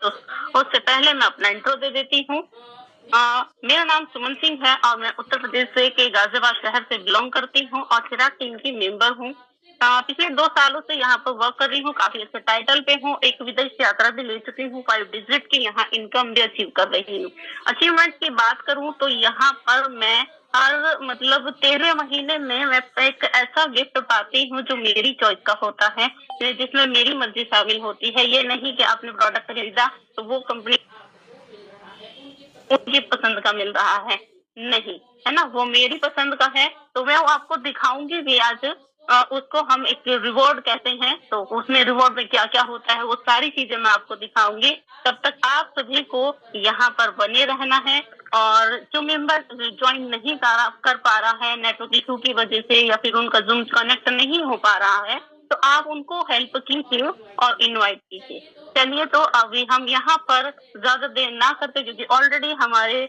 तो उससे पहले मैं अपना इंट्रो दे देती हूँ। मेरा नाम सुमन सिंह है और मैं उत्तर प्रदेश से के गाजियाबाद शहर से बिलोंग करती हूँ और चिराग टीम की मेंबर हूँ। पिछले 2 सालों से यहाँ पर वर्क कर रही हूँ, काफ़ी अच्छे टाइटल पे हूँ, एक विदेश यात्रा भी ले चुकी हूँ, 5 डिजिट की यहाँ इनकम भी अचीव कर रही हूँ। अचीवमेंट की बात करूँ तो यहाँ पर मैं हर मतलब 13 महीने में मैं एक ऐसा गिफ्ट पाती हूँ जो मेरी चॉइस का होता है, जिसमें मेरी मर्ज़ी शामिल होती है। ये नहीं कि आपने प्रोडक्ट खरीदा तो वो कंपनी उनकी पसंद का मिल रहा है, नहीं, है ना? वो मेरी पसंद का है, तो मैं वो आपको दिखाऊँगी भी आज। उसको हम एक रिवॉर्ड कहते हैं, तो उसमें रिवॉर्ड में क्या-क्या होता है, वो सारी चीज़ें मैं आपको दिखाऊँगी। तब तक आप सभी को यहाँ पर बने रहना है और जो मेंबर जॉइन नहीं कर पा रहा है नेटवर्क इश्यू की वजह से या फिर उनका ज़ूम कनेक्ट नहीं हो पा रहा है, तो आप उनको हेल्प कीजिए और इनवाइट कीजिए। चलिए तो अभी हम यहाँ पर ज़्यादा देर ना करते क्योंकि ऑलरेडी हमारे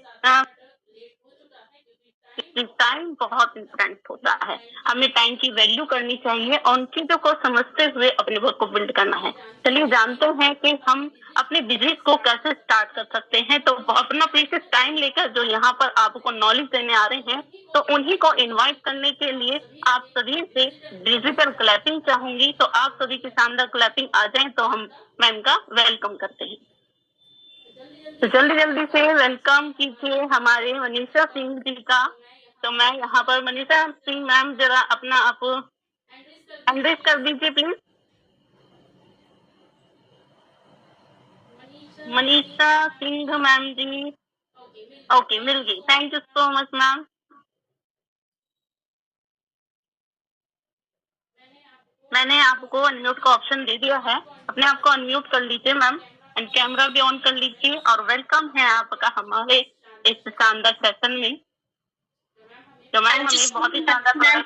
टाइम बहुत इम्पोर्टेंट होता है। हमें टाइम की वैल्यू करनी चाहिए और उन चीज़ों को समझते हुए अपने वर्क को बिल्ड करना है। चलिए जानते हैं कि हम अपने बिज़नेस को कैसे स्टार्ट कर सकते हैं। तो अपना प्रीशियस टाइम लेकर जो यहाँ पर आपको नॉलेज देने आ रहे हैं, तो उन्हीं को इनवाइट करने के लिए आप सभी से डिजिटल क्लैपिंग चाहूँगी। तो आप सभी की शानदार क्लैपिंग आ जाए तो हम मैम का वेलकम करते हैं। तो जल्दी-जल्दी से वेलकम कीजिए हमारे मनीषा सिंह जी का। तो मैं यहाँ पर मनीषा सिंह मैम ज़रा अपना आप एड्रेस कर दीजिए please. Manisha Singh ma'am ji. Okay, मिल गई। Thank you so much ma'am. मैंने आपको अनम्यूट का ऑप्शन दे दिया है। अपने आप को अनम्यूट कर लीजिए मैम एंड कैमरा भी ऑन कर लीजिए और वेलकम है आपका हमारे इस शानदार सेशन में। तो मैम हमें बहुत ही शानदार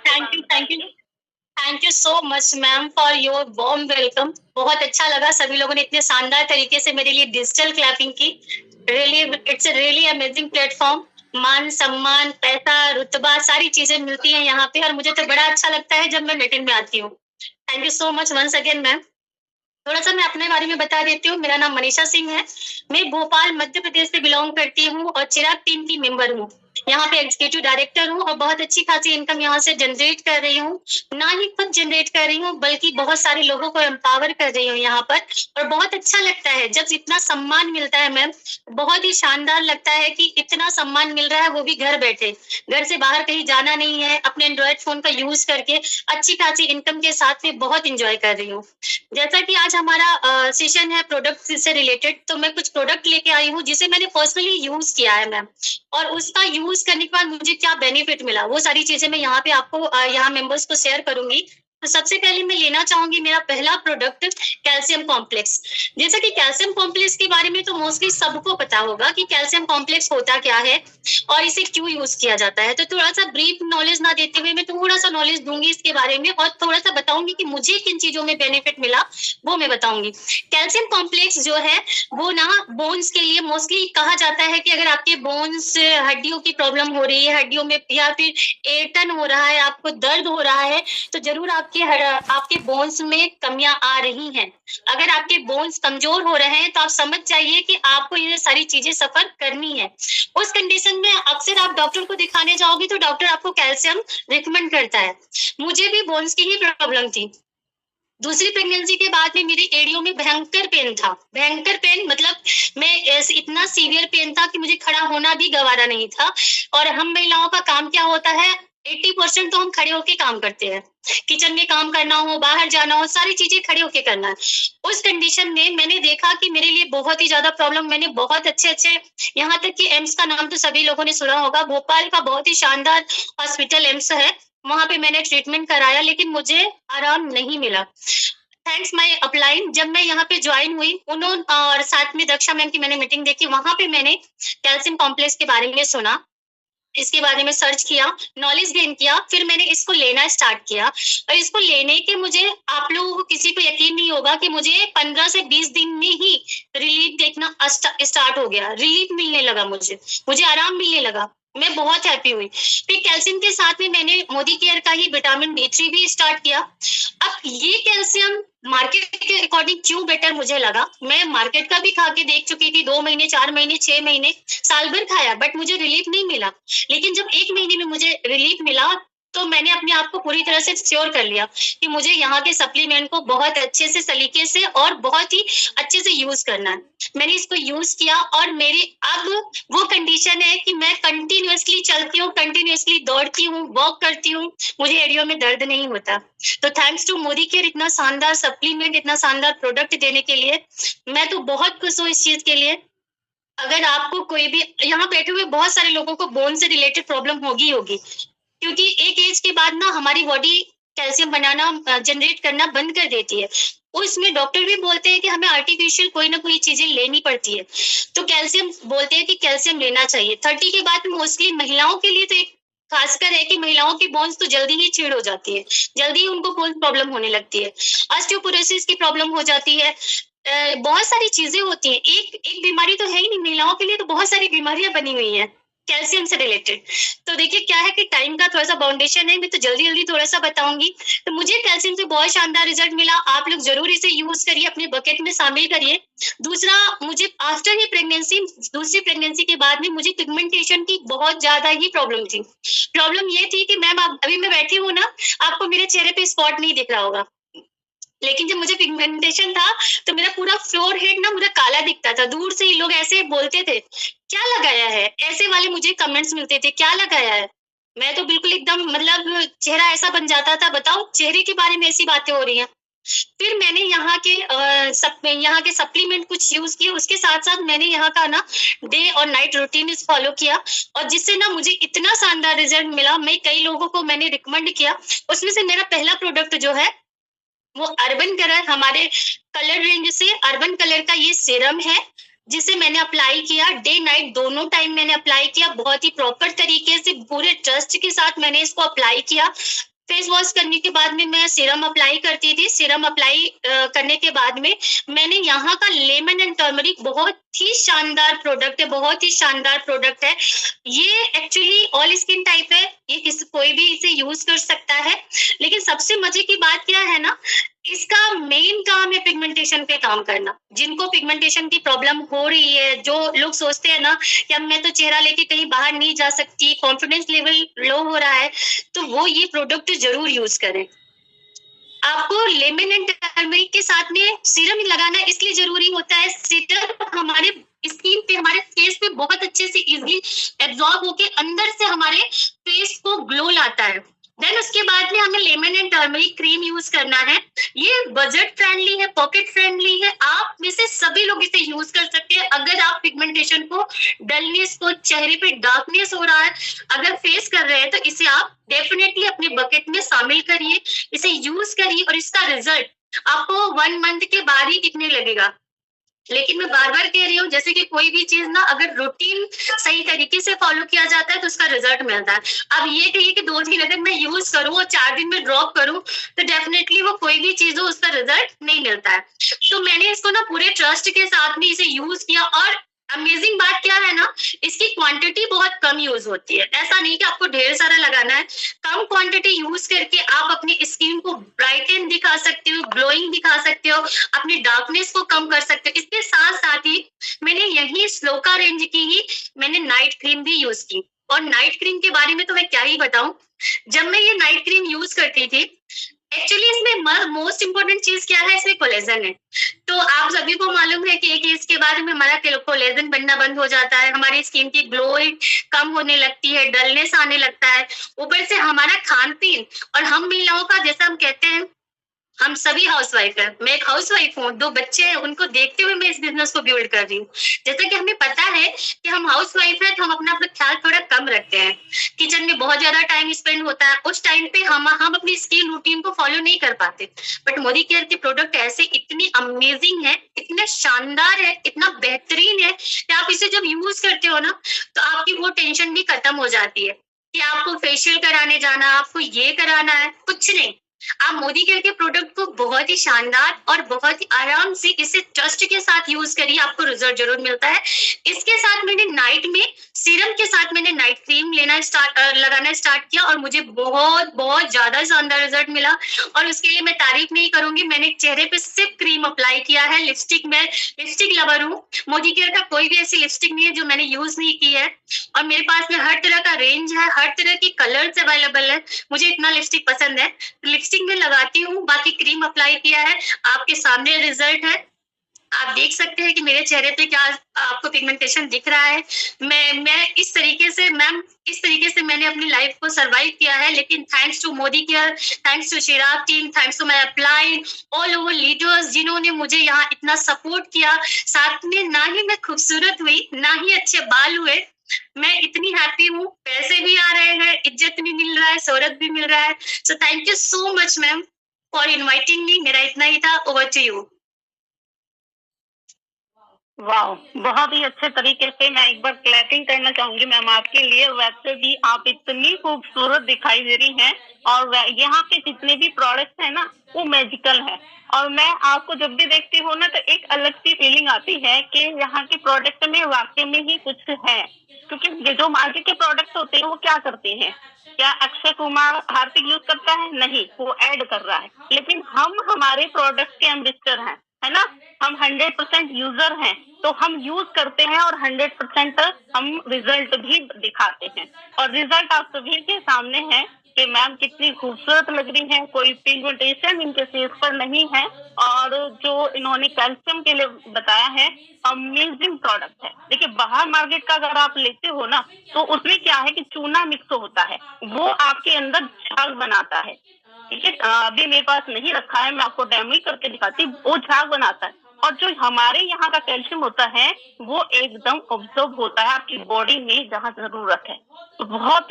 thank you so much ma'am for your warm welcome. बहुत अच्छा लगा, सभी लोगों ने इतने शानदार तरीके से मेरे लिए डिजिटल क्लैपिंग की। Really it's a really amazing platform. मान सम्मान पैसा रुतबा सारी चीजें मिलती हैं यहाँ पे और मुझे तो बड़ा अच्छा लगता है जब मैं मीटिंग में आती हूँ। Thank you so much once again ma'am. थोड़ा सा मैं अपने बारे में बता देती हूँ। मेरा नाम मनीषा सिंह है। मैं भोपाल मध्य प्रदेश से बिलोंग करती हूँ और चिराग टीम की मेंबर हूँ। यहाँ पे एग्जीक्यूटिव डायरेक्टर हूँ और बहुत अच्छी खासी इनकम यहाँ से जनरेट कर रही हूँ। ना ही खुद जनरेट कर रही हूँ बल्कि बहुत सारे लोगों को एम्पावर कर रही हूँ यहाँ पर। और बहुत अच्छा लगता है जब इतना सम्मान मिलता है मैम। बहुत ही शानदार लगता है कि इतना सम्मान मिल रहा है, वो भी घर बैठे। घर से बाहर कहीं जाना नहीं है, अपने एंड्रॉइड फोन का यूज करके अच्छी खासी इनकम के साथ में बहुत इंजॉय कर रही हूँ। जैसा कि आज हमारा सेशन है प्रोडक्ट से रिलेटेड, तो मैं कुछ प्रोडक्ट लेके आई हूँ जिसे मैंने पर्सनली यूज किया है मैम। और उसका यूज करने के बाद मुझे क्या बेनिफिट मिला वो सारी चीजें मैं यहाँ पे आपको यहाँ मेंबर्स को शेयर करूंगी। तो सबसे पहले मैं लेना चाहूंगी मेरा पहला प्रोडक्ट कैल्शियम कॉम्प्लेक्स। जैसा कि कैल्शियम कॉम्प्लेक्स के बारे में तो मोस्टली सबको पता होगा कि कैल्शियम कॉम्प्लेक्स होता क्या है और इसे क्यों यूज किया जाता है। तो थोड़ा सा ब्रीफ नॉलेज ना देते हुए मैं थोड़ा सा नॉलेज दूंगी इसके बारे में और थोड़ा सा बताऊंगी कि मुझे किन चीजों में बेनिफिट मिला वो मैं बताऊंगी। कैल्शियम कॉम्प्लेक्स जो है वो ना बोन्स के लिए मोस्टली कहा जाता है कि अगर आपके बोन्स हड्डियों की प्रॉब्लम हो रही है, हड्डियों में या फिर एटन हो रहा है, आपको दर्द हो रहा है, तो जरूर आपके बोन्स में कमियां आ रही हैं। अगर आपके बोन्स कमजोर हो रहे हैं तो आप समझ जाइए कि आपको ये सारी चीजें सफर करनी है। उस कंडीशन में अक्सर आप डॉक्टर को दिखाने जाओगे तो डॉक्टर आपको कैल्शियम रिकमेंड करता है। मुझे भी बोन्स की ही प्रॉब्लम थी। दूसरी प्रेगनेंसी के बाद में मेरी एड़ियों में भयंकर पेन था। भयंकर पेन मतलब मैं इतना सीवियर पेन था कि मुझे खड़ा होना भी गवारा नहीं था। और हम महिलाओं का काम क्या होता है, 80% तो हम खड़े होके काम करते हैं। किचन में काम करना हो, बाहर जाना हो, सारी चीजें खड़े होके करना है। उस कंडीशन में मैंने देखा कि मेरे लिए बहुत ही ज्यादा प्रॉब्लम। मैंने बहुत अच्छे यहाँ तक कि एम्स का नाम तो सभी लोगों ने सुना होगा, भोपाल का बहुत ही शानदार हॉस्पिटल एम्स है, वहां पे मैंने ट्रीटमेंट कराया लेकिन मुझे आराम नहीं मिला। थैंक्स माय अपलाइन जब मैं यहाँ पे ज्वाइन हुई उन्होंने और साथ में दक्षा मैम की मैंने मीटिंग देखी, वहां पे मैंने कैल्शियम कॉम्प्लेक्स के बारे में सुना, इसके बारे में सर्च किया, नॉलेज गेन किया, फिर मैंने इसको लेना स्टार्ट किया। और इसको लेने के मुझे आप लोगों को किसी को यकीन नहीं होगा कि मुझे 15 से 20 दिन में ही रिलीफ देखना स्टार्ट हो गया। रिलीफ मिलने लगा, मुझे आराम मिलने लगा, मैं बहुत हैप्पी हुई। फिर कैल्शियम के साथ में मैंने मोदी केयर का ही विटामिन D3 भी स्टार्ट किया। अब ये कैल्शियम मार्केट के अकॉर्डिंग क्यों बेटर मुझे लगा, मैं मार्केट का भी खा के देख चुकी थी, 2 महीने, 4 महीने, 6 महीने, साल भर खाया, बट मुझे रिलीफ नहीं मिला। लेकिन जब 1 महीने में मुझे रिलीफ मिला, तो मैंने अपने आप को पूरी तरह से श्योर कर लिया कि मुझे यहाँ के सप्लीमेंट को बहुत अच्छे से, सलीके से और बहुत ही अच्छे से यूज करना है। मैंने इसको यूज किया और मेरी अब वो कंडीशन है कि मैं कंटिन्यूअसली चलती हूँ, कंटिन्यूअसली दौड़ती हूँ, वॉक करती हूँ, मुझे एड़ियों में दर्द नहीं होता। तो थैंक्स टू मोदी केयर, इतना शानदार सप्लीमेंट, इतना शानदार प्रोडक्ट देने के लिए मैं तो बहुत खुश हूँ इस चीज के लिए। अगर आपको कोई भी, यहाँ बैठे हुए बहुत सारे लोगों को बोन से रिलेटेड प्रॉब्लम होगी, क्योंकि एक एज के बाद ना हमारी बॉडी कैल्शियम बनाना, जनरेट करना बंद कर देती है। उसमें डॉक्टर भी बोलते हैं कि हमें आर्टिफिशियल कोई ना कोई चीजें लेनी पड़ती है, तो कैल्शियम बोलते हैं कि कैल्शियम लेना चाहिए। 30 के बाद मोस्टली महिलाओं के लिए तो एक खासकर है कि महिलाओं की बोन्स तो जल्दी ही छीड़ हो जाती है, जल्दी ही उनको बोन प्रॉब्लम होने लगती है, ऑस्टियोपोरोसिस की प्रॉब्लम हो जाती है, बहुत सारी चीजें होती हैं। एक बीमारी तो है ही नहीं, महिलाओं के लिए तो बहुत सारी बीमारियां बनी हुई हैं कैल्शियम से रिलेटेड। तो देखिए क्या है कि टाइम का थोड़ा सा बाउंडेशन है, मैं तो जल्दी जल्दी थोड़ा सा बताऊंगी। तो मुझे कैल्शियम से बहुत शानदार रिजल्ट मिला, आप लोग जरूर इसे यूज करिए, अपने बकेट में शामिल करिए। दूसरा, मुझे आफ्टर ही प्रेगनेंसी, दूसरी प्रेगनेंसी के बाद में मुझे पिगमेंटेशन की बहुत ज्यादा ही प्रॉब्लम थी। प्रॉब्लम ये थी कि मैम अभी मैं बैठी हूँ ना, आपको मेरे चेहरे पे स्पॉट नहीं दिख रहा होगा, लेकिन जब मुझे पिगमेंटेशन था तो मेरा पूरा फ्लोर हेड ना मुझे काला दिखता था। दूर से ही लोग ऐसे बोलते थे क्या लगाया है, ऐसे वाले मुझे कमेंट्स मिलते थे क्या लगाया है। मैं तो बिल्कुल एकदम मतलब चेहरा ऐसा बन जाता था, बताओ चेहरे के बारे में ऐसी बातें हो रही हैं। फिर मैंने यहाँ के सप्लीमेंट कुछ यूज किए, उसके साथ साथ मैंने यहाँ का ना डे और नाइट रूटीन फॉलो किया, और जिससे ना मुझे इतना शानदार रिजल्ट मिला। मैं कई लोगों को मैंने रिकमेंड किया, उसमें से मेरा पहला प्रोडक्ट जो है वो अर्बन कलर, हमारे कलर रेंज से अर्बन कलर का ये सीरम है, जिसे मैंने अप्लाई किया डे नाइट दोनों टाइम मैंने अप्लाई किया, बहुत ही प्रॉपर तरीके से पूरे ट्रस्ट के साथ मैंने इसको अप्लाई किया। फेस वॉश करने के बाद में मैं सीरम अप्लाई करती थी। सीरम अप्लाई करने के बाद में मैंने यहाँ का लेमन एंड टर्मरिक, बहुत ही शानदार प्रोडक्ट है, बहुत ही शानदार प्रोडक्ट है। ये एक्चुअली ऑल स्किन टाइप है, ये कोई भी इसे यूज कर सकता है। लेकिन सबसे मजे की बात क्या है ना, इसका मेन काम है पिगमेंटेशन पे काम करना। जिनको पिगमेंटेशन की प्रॉब्लम हो रही है, जो लोग सोचते हैं ना कि अब मैं तो चेहरा लेके कहीं बाहर नहीं जा सकती, कॉन्फिडेंस लेवल लो हो रहा है, तो वो ये प्रोडक्ट जरूर यूज करें। आपको लेमन एंड टर्मरिक के साथ में सीरम लगाना इसलिए जरूरी होता है, सीरम हमारे स्किन पे, हमारे फेस पे बहुत अच्छे से इजीली एब्जॉर्ब होके अंदर से हमारे फेस को ग्लो लाता है। देन उसके बाद में हमें lemon and turmeric cream use करना है। ये बजट फ्रेंडली है, पॉकेट फ्रेंडली है, आप में से सभी लोग इसे यूज कर सकते हैं। अगर आप पिगमेंटेशन को, डलनेस को, चेहरे पे डार्कनेस हो रहा है अगर फेस कर रहे हैं, तो इसे आप डेफिनेटली अपने बकेट में शामिल करिए, इसे यूज करिए, और इसका रिजल्ट आपको 1 मंथ के बाद ही दिखने लगेगा। लेकिन मैं बार बार कह रही हूँ, जैसे कि कोई भी चीज ना अगर रूटीन सही तरीके से फॉलो किया जाता है तो उसका रिजल्ट मिलता है। अब ये कहिए कि 2 दिन अगर मैं यूज करूँ और 4 दिन में ड्रॉप करूँ, तो डेफिनेटली वो कोई भी चीज हो उसका रिजल्ट नहीं मिलता है। तो मैंने इसको ना पूरे ट्रस्ट के साथ में इसे यूज किया, और अमेजिंग बात क्या है ना, इसकी क्वांटिटी बहुत कम यूज होती है। ऐसा नहीं कि आपको ढेर सारा लगाना है, कम क्वांटिटी यूज करके आप अपनी स्किन को ब्राइटन दिखा सकते हो, ग्लोइंग दिखा सकते हो, अपनी डार्कनेस को कम कर सकते हो। इसके साथ साथ ही मैंने यही स्लोका रेंज की ही मैंने नाइट क्रीम भी यूज की, और नाइट क्रीम के बारे में तो मैं क्या ही बताऊं। जब मैं ये नाइट क्रीम यूज करती थी, एक्चुअली इसमें मोस्ट इम्पोर्टेंट चीज क्या है, इसमें कोलेजन है। तो आप सभी को मालूम है कि एक एज के बाद में हमारा कोलेजन बनना बंद हो जाता है, हमारी स्किन की ग्लोइंग कम होने लगती है, डलनेस आने लगता है। ऊपर से हमारा खान पीन, और हम महिलाओं का, जैसा हम कहते हैं हम सभी हाउसवाइफ है, मैं एक हाउसवाइफ हूँ, 2 बच्चे हैं, उनको देखते हुए मैं इस बिजनेस को बिल्ड कर रही हूँ। जैसा कि हमें पता है कि हम हाउसवाइफ है, तो हम अपना ख्याल थोड़ा कम रखते हैं, किचन में बहुत ज्यादा टाइम स्पेंड होता है, उस टाइम पे हम अपनी स्किन रूटीन को फॉलो नहीं कर पाते। बट मोदी केयर के प्रोडक्ट ऐसे इतनी अमेजिंग है, इतना शानदार है, इतना बेहतरीन है कि आप इसे जब यूज करते हो ना, तो आपकी वो टेंशन भी खत्म हो जाती है कि आपको फेशियल कराने जाना, आपको ये कराना है, कुछ नहीं। आप मोदी केयर के प्रोडक्ट को बहुत ही शानदार और बहुत ही आराम से इसे ट्रस्ट के साथ यूज करिए, आपको रिजल्ट जरूर मिलता है। इसके साथ मैंने नाइट में सीरम के साथ मैंने नाइट क्रीम लगाना स्टार्ट किया और मुझे बहुत बहुत ज्यादा शानदार रिजल्ट मिला। और उसके लिए मैं तारीफ नहीं करूंगी, मैंने चेहरे पे सिर्फ क्रीम अप्लाई किया है। लिपस्टिक, मैं लिपस्टिक लवर हूँ, मोदी केयर का कोई भी ऐसी लिपस्टिक नहीं है जो मैंने यूज नहीं की है। और मेरे पास में हर तरह का रेंज है, हर तरह की कलर्स अवेलेबल है, मुझे इतना लिपस्टिक पसंद है। लिपस्टिक में लगाती हूँ, बाकी क्रीम अप्लाई किया है, आपके सामने रिजल्ट है। आप देख सकते हैं कि मेरे चेहरे पे क्या आपको पिगमेंटेशन दिख रहा है। मैं इस तरीके से मैम, इस तरीके से मैंने अपनी लाइफ को सरवाइव किया है। लेकिन thanks to Modi care, thanks to Chirag team, thanks to my upline all over leaders, जिन्होंने मुझे यहाँ इतना सपोर्ट किया। साथ में ना ही मैं खूबसूरत हुई, ना ही अच्छे बाल हुए, मैं इतनी हैप्पी हूँ। पैसे भी आ रहे हैं, इज्जत भी मिल रहा है, शोहरत भी मिल रहा है। So thank you so much ma'am for inviting me. मेरा इतना ही था, ओवर टू यू। वाह, बहुत ही अच्छे तरीके से मैं एक बार क्लैपिंग करना चाहूंगी मैम आपके लिए। वैसे भी आप इतनी खूबसूरत दिखाई दे रही हैं और यहाँ पे जितने भी प्रोडक्ट्स हैं ना वो मैजिकल है। और मैं आपको जब भी देखती हूँ ना तो एक अलग सी फीलिंग आती है कि यहाँ के प्रोडक्ट में वाकई में ही कुछ है। क्योंकि ये जो मार्केट के प्रोडक्ट होते हैं वो क्या करते हैं, क्या अक्षय कुमार हार्पिक यूज करता है? नहीं, वो ऐड कर रहा है। लेकिन हम हमारे प्रोडक्ट के एम्बेसडर हैं, है ना। हम 100% यूजर हैं, तो हम यूज करते हैं और 100% हम रिजल्ट भी दिखाते हैं। और रिजल्ट आप सभी के सामने है कि मैम कितनी खूबसूरत लग रही है, कोई पिगमेंटेशन इनके फेस पर नहीं है। और जो इन्होंने कैल्शियम के लिए बताया है, अमेजिंग प्रोडक्ट है। देखिए बाहर मार्केट का अगर आप लेते हो ना तो उसमें क्या है कि चूना मिक्स होता है, वो आपके अंदर झाग बनाता है। ठीक है, अभी मेरे पास नहीं रखा है, मैं आपको डेमो करके दिखाती। वो झाग बनाता है और जो हमारे यहाँ का कैल्शियम होता है वो एकदम ऑब्जर्व होता है आपकी बॉडी में जहाँ जरूरत है। तो बहुत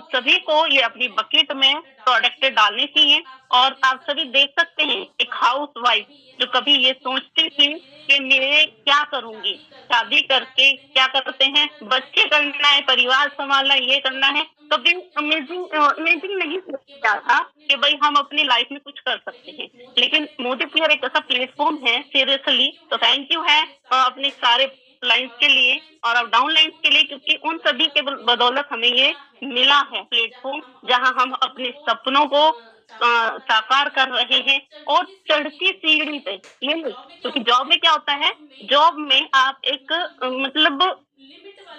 सभी को ये अपनी बकेट में प्रोडक्ट डालने चाहिए। और आप सभी देख सकते हैं एक हाउस वाइफ जो कभी ये सोचती थी कि मैं क्या करूंगी, शादी करके क्या करते हैं, बच्चे करना है, परिवार संभालना, ये करना है, कभी इमेजिंग नहीं सोचा था कि भाई हम अपनी लाइफ में कुछ कर सकते हैं। लेकिन मोदी केयर एक ऐसा प्लेटफॉर्म है सीरियसली, तो थैंक यू है अपने सारे लाइन्स के लिए और अब डाउन लाइन्स के लिए, क्योंकि उन सभी के बदौलत हमें ये मिला है प्लेटफॉर्म जहां हम अपने सपनों को साकार कर रहे हैं। और चढ़ती सीढ़ी पे ये नहीं, क्योंकि जॉब में क्या होता है, जॉब में आप एक मतलब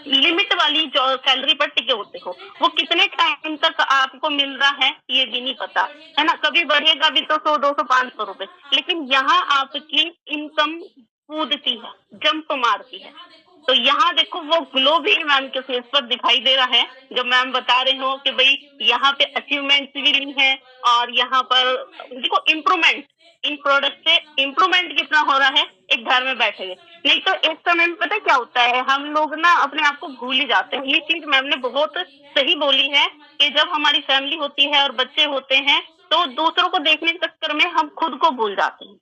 लिमिट वाली जो सैलरी पर टिके होते हो, वो कितने टाइम तक आपको मिल रहा है ये भी नहीं पता, है ना। कभी बढ़ेगा भी तो 100, 200, 500 रुपए। लेकिन यहाँ आपकी इनकम कूदती है, जंप मारती है। तो यहाँ देखो वो ग्लो भी मैम के फेस पर दिखाई दे रहा है, जब मैम बता रहे हो कि भाई यहाँ पे अचीवमेंट भी ली है और यहाँ पर देखो इम्प्रूवमेंट, इन प्रोडक्ट से इम्प्रूवमेंट कितना हो रहा है एक घर में बैठे हुए। नहीं तो एक समय में पता क्या होता है, हम लोग ना अपने आप को भूल ही जाते हैं। ये चीज मैम ने बहुत सही बोली है कि जब हमारी फैमिली होती है और बच्चे होते हैं तो दूसरों को देखने के चक्कर में हम खुद को भूल जाते हैं।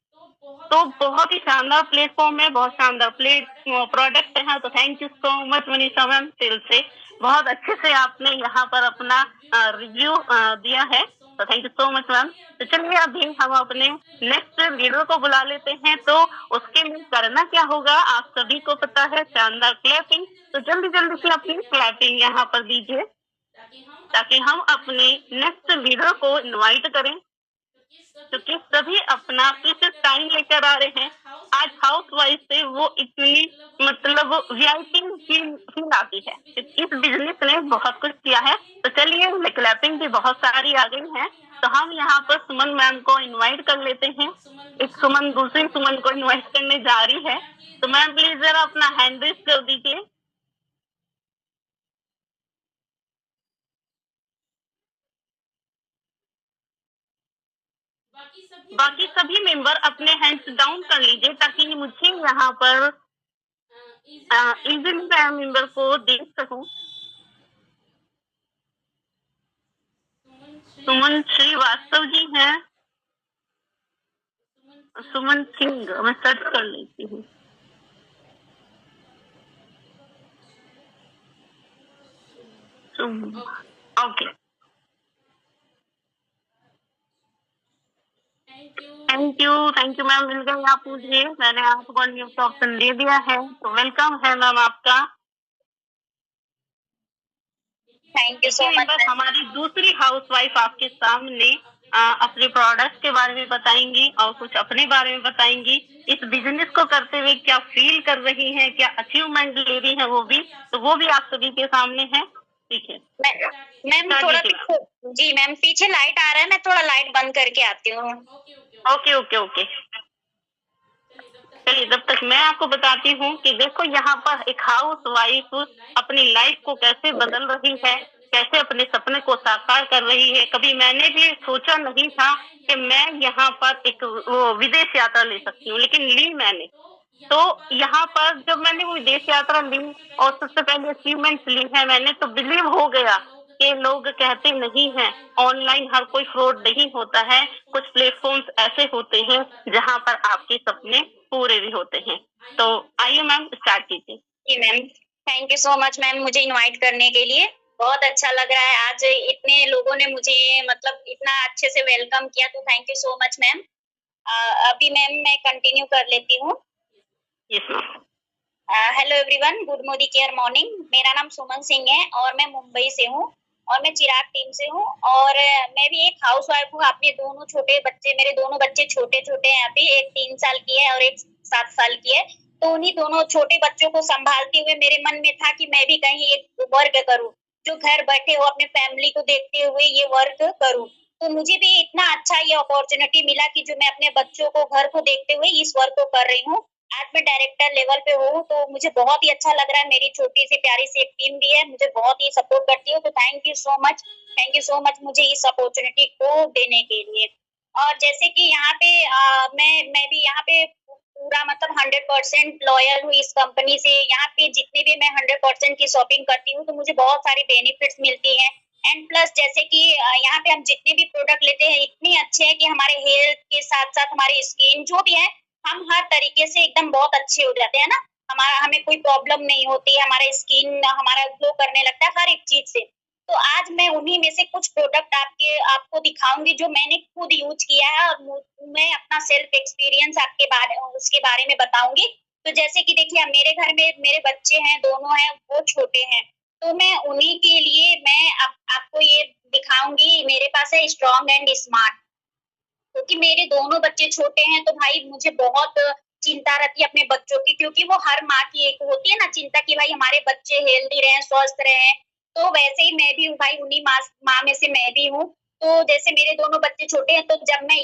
तो बहुत ही शानदार प्लेटफॉर्म है, बहुत शानदार प्रोडक्ट है। तो thank you so much Manisha ma'am दिल से, बहुत अच्छे से आपने यहाँ पर अपना रिव्यू दिया है। तो thank you so much ma'am. तो चलिए अभी हम अपने नेक्स्ट लीडर को बुला लेते हैं। तो उसके लिए करना क्या होगा आप सभी को पता है, शानदार क्लैपिंग। तो जल्दी जल्दी से अपनी क्लैपिंग यहाँ पर दीजिए ताकि हम अपने नेक्स्ट लीडर को इनवाइट करें, क्योंकि सभी अपना प्रीशियस टाइम लेकर आ रहे हैं। आज हाउस वाइफ से वो इतनी मतलब वीआईपी फील आती है। इस बिजनेस ने बहुत कुछ किया है। तो चलिए क्लैपिंग भी बहुत सारी आ गई है, तो हम यहाँ पर सुमन मैम को इनवाइट कर लेते हैं। एक सुमन दूसरी सुमन को इनवाइट करने जा रही है। तो मैम प्लीज जरा अपना हैंड रेज कर दीजिए। बाकी सभी मेंबर अपने हैंड्स डाउन कर लीजिए ताकि मुझे यहाँ पर इजिली मेंबर को देख सकूं। सुमन श्रीवास्तव जी हैं, सुमन सिंह, मैं सर्च कर लेती हूँ। ओके, थैंक यू मैम, मिल गए आप मुझे। मैंने आपको अनम्यूट ऑप्शन दे दिया है, तो वेलकम है मैम आपका। Thank you so much. हमारी दूसरी हाउसवाइफ आपके सामने अपने प्रोडक्ट के बारे में बताएंगी और कुछ अपने बारे में बताएंगी। इस बिजनेस को करते हुए क्या फील कर रही हैं, क्या अचीवमेंट ले रही हैं, वो भी आप सभी के सामने है। ठीक है मैम, थोड़ा जी मैम, पीछे लाइट आ रहा है, मैं थोड़ा लाइट बंद करके आती हूँ। Okay okay okay. चलिए तब तक मैं आपको बताती हूँ कि देखो यहाँ पर एक हाउस वाइफ अपनी लाइफ को कैसे बदल रही है, कैसे अपने सपने को साकार कर रही है। कभी मैंने भी सोचा नहीं था कि मैं यहाँ पर एक वो विदेश यात्रा ले सकती हूँ, लेकिन ली मैंने। तो यहाँ पर जब मैंने वो विदेश यात्रा ली और सबसे पहले अचीवमेंट्स ली है मैंने, तो बिलीव हो गया कि लोग कहते नहीं हैं ऑनलाइन हर कोई फ्रॉड नहीं होता है। कुछ प्लेटफॉर्म्स ऐसे होते हैं जहाँ पर आपके सपने पूरे भी होते हैं। तो आइए मैम स्टार्ट कीजिए। जी ma'am, thank you so much ma'am मुझे इनवाइट करने के लिए। बहुत अच्छा लग रहा है, आज इतने लोगों ने मुझे मतलब इतना अच्छे से वेलकम किया, तो thank you so much ma'am. अभी मैम मैं कंटिन्यू कर लेती हूँ। Yes ma'am. Hello everyone, good morning care morning. मेरा नाम सुमन सिंह है और मैं मुंबई से हूँ और मैं चिराग टीम से हूँ और मैं भी एक हाउस वाइफ हूँ। अपने दोनों छोटे बच्चे, मेरे दोनों बच्चे छोटे छोटे हैं अभी, एक 3 साल की है और एक 7 साल की है। तो उन्हीं दोनों छोटे बच्चों को संभालते हुए मेरे मन में था कि मैं भी कहीं एक वर्क करूँ, जो घर बैठे हो अपने फैमिली को देखते हुए ये वर्क करूँ। तो मुझे भी इतना अच्छा ये अपॉर्चुनिटी मिला कि जो मैं अपने बच्चों को घर को देखते हुए इस वर्क को कर रही हूँ। आज मैं डायरेक्टर लेवल पे हूँ, तो मुझे बहुत ही अच्छा लग रहा है। मेरी छोटी सी प्यारी सी एक टीम भी है, मुझे बहुत ही सपोर्ट करती है। तो थैंक यू सो मच मुझे इस अपॉर्चुनिटी को देने के लिए। और जैसे कि यहाँ पे मैं भी यहाँ पे पूरा मतलब 100% लॉयल हूँ इस कंपनी से। यहाँ पे जितने भी मैं 100% की शॉपिंग करती हूँ, तो मुझे बहुत सारी बेनिफिट्स मिलती हैं। एंड प्लस जैसे कि यहाँ पे हम जितने भी प्रोडक्ट लेते हैं इतने अच्छे हैं कि हमारे हेल्थ के साथ साथ हमारे स्किन जो भी है, हम हर तरीके से एकदम बहुत अच्छे हो जाते हैं ना। हमें कोई प्रॉब्लम नहीं होती, हमारा स्किन हमारा ग्लो करने लगता है हर एक चीज से। तो आज मैं उन्हीं में से कुछ प्रोडक्ट आपको दिखाऊंगी जो मैंने खुद यूज किया है और मैं अपना सेल्फ एक्सपीरियंस उसके बारे में बताऊंगी। तो जैसे कि देखिए, मेरे घर में मेरे बच्चे हैं, दोनों हैं, वो छोटे हैं, तो मैं उन्हीं के लिए मैं आपको ये दिखाऊंगी। मेरे पास है स्ट्रॉन्ग एंड स्मार्ट, क्योंकि मेरे दोनों बच्चे छोटे हैं, तो भाई मुझे बहुत चिंता रहती है अपने बच्चों की, क्योंकि वो हर माँ की एक होती है ना चिंता कि भाई हमारे बच्चे हेल्दी रहें, स्वस्थ रहें। तो वैसे ही मैं भी हूँ भाई, उन्हीं माँ में से मैं भी हूँ। तो जैसे मेरे दोनों बच्चे छोटे हैं, तो जब मैं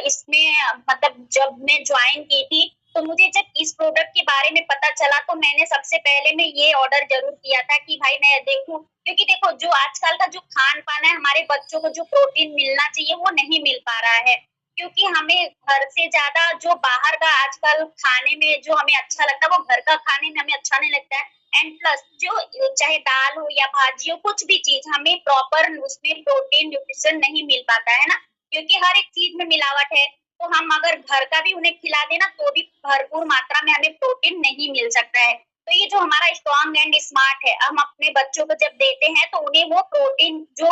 इसमें मतलब जब मैं ज्वाइन की थी, तो मुझे जब इस प्रोडक्ट के बारे में पता चला, तो मैंने सबसे पहले मैं ये ऑर्डर जरूर किया था कि भाई मैं देखूं, क्योंकि देखो जो आजकल का जो खान पान है, हमारे बच्चों को जो प्रोटीन मिलना चाहिए वो नहीं मिल पा रहा है। क्योंकि हमें घर से ज्यादा जो बाहर का आजकल खाने में जो हमें अच्छा लगता है, वो घर का खाने में हमें अच्छा नहीं लगता है। एंड प्लस जो चाहे दाल हो या भाजी हो, कुछ भी चीज हमें प्रॉपर उसमें प्रोटीन न्यूट्रिशन नहीं मिल पाता है ना, क्योंकि हर एक चीज में मिलावट है। तो हम अगर घर का भी उन्हें खिला देना, तो भी भरपूर मात्रा में हमें प्रोटीन नहीं मिल सकता है। तो ये जो हमारा स्ट्रॉन्ग एंड स्मार्ट है, हम अपने बच्चों को जब देते हैं, तो उन्हें वो प्रोटीन जो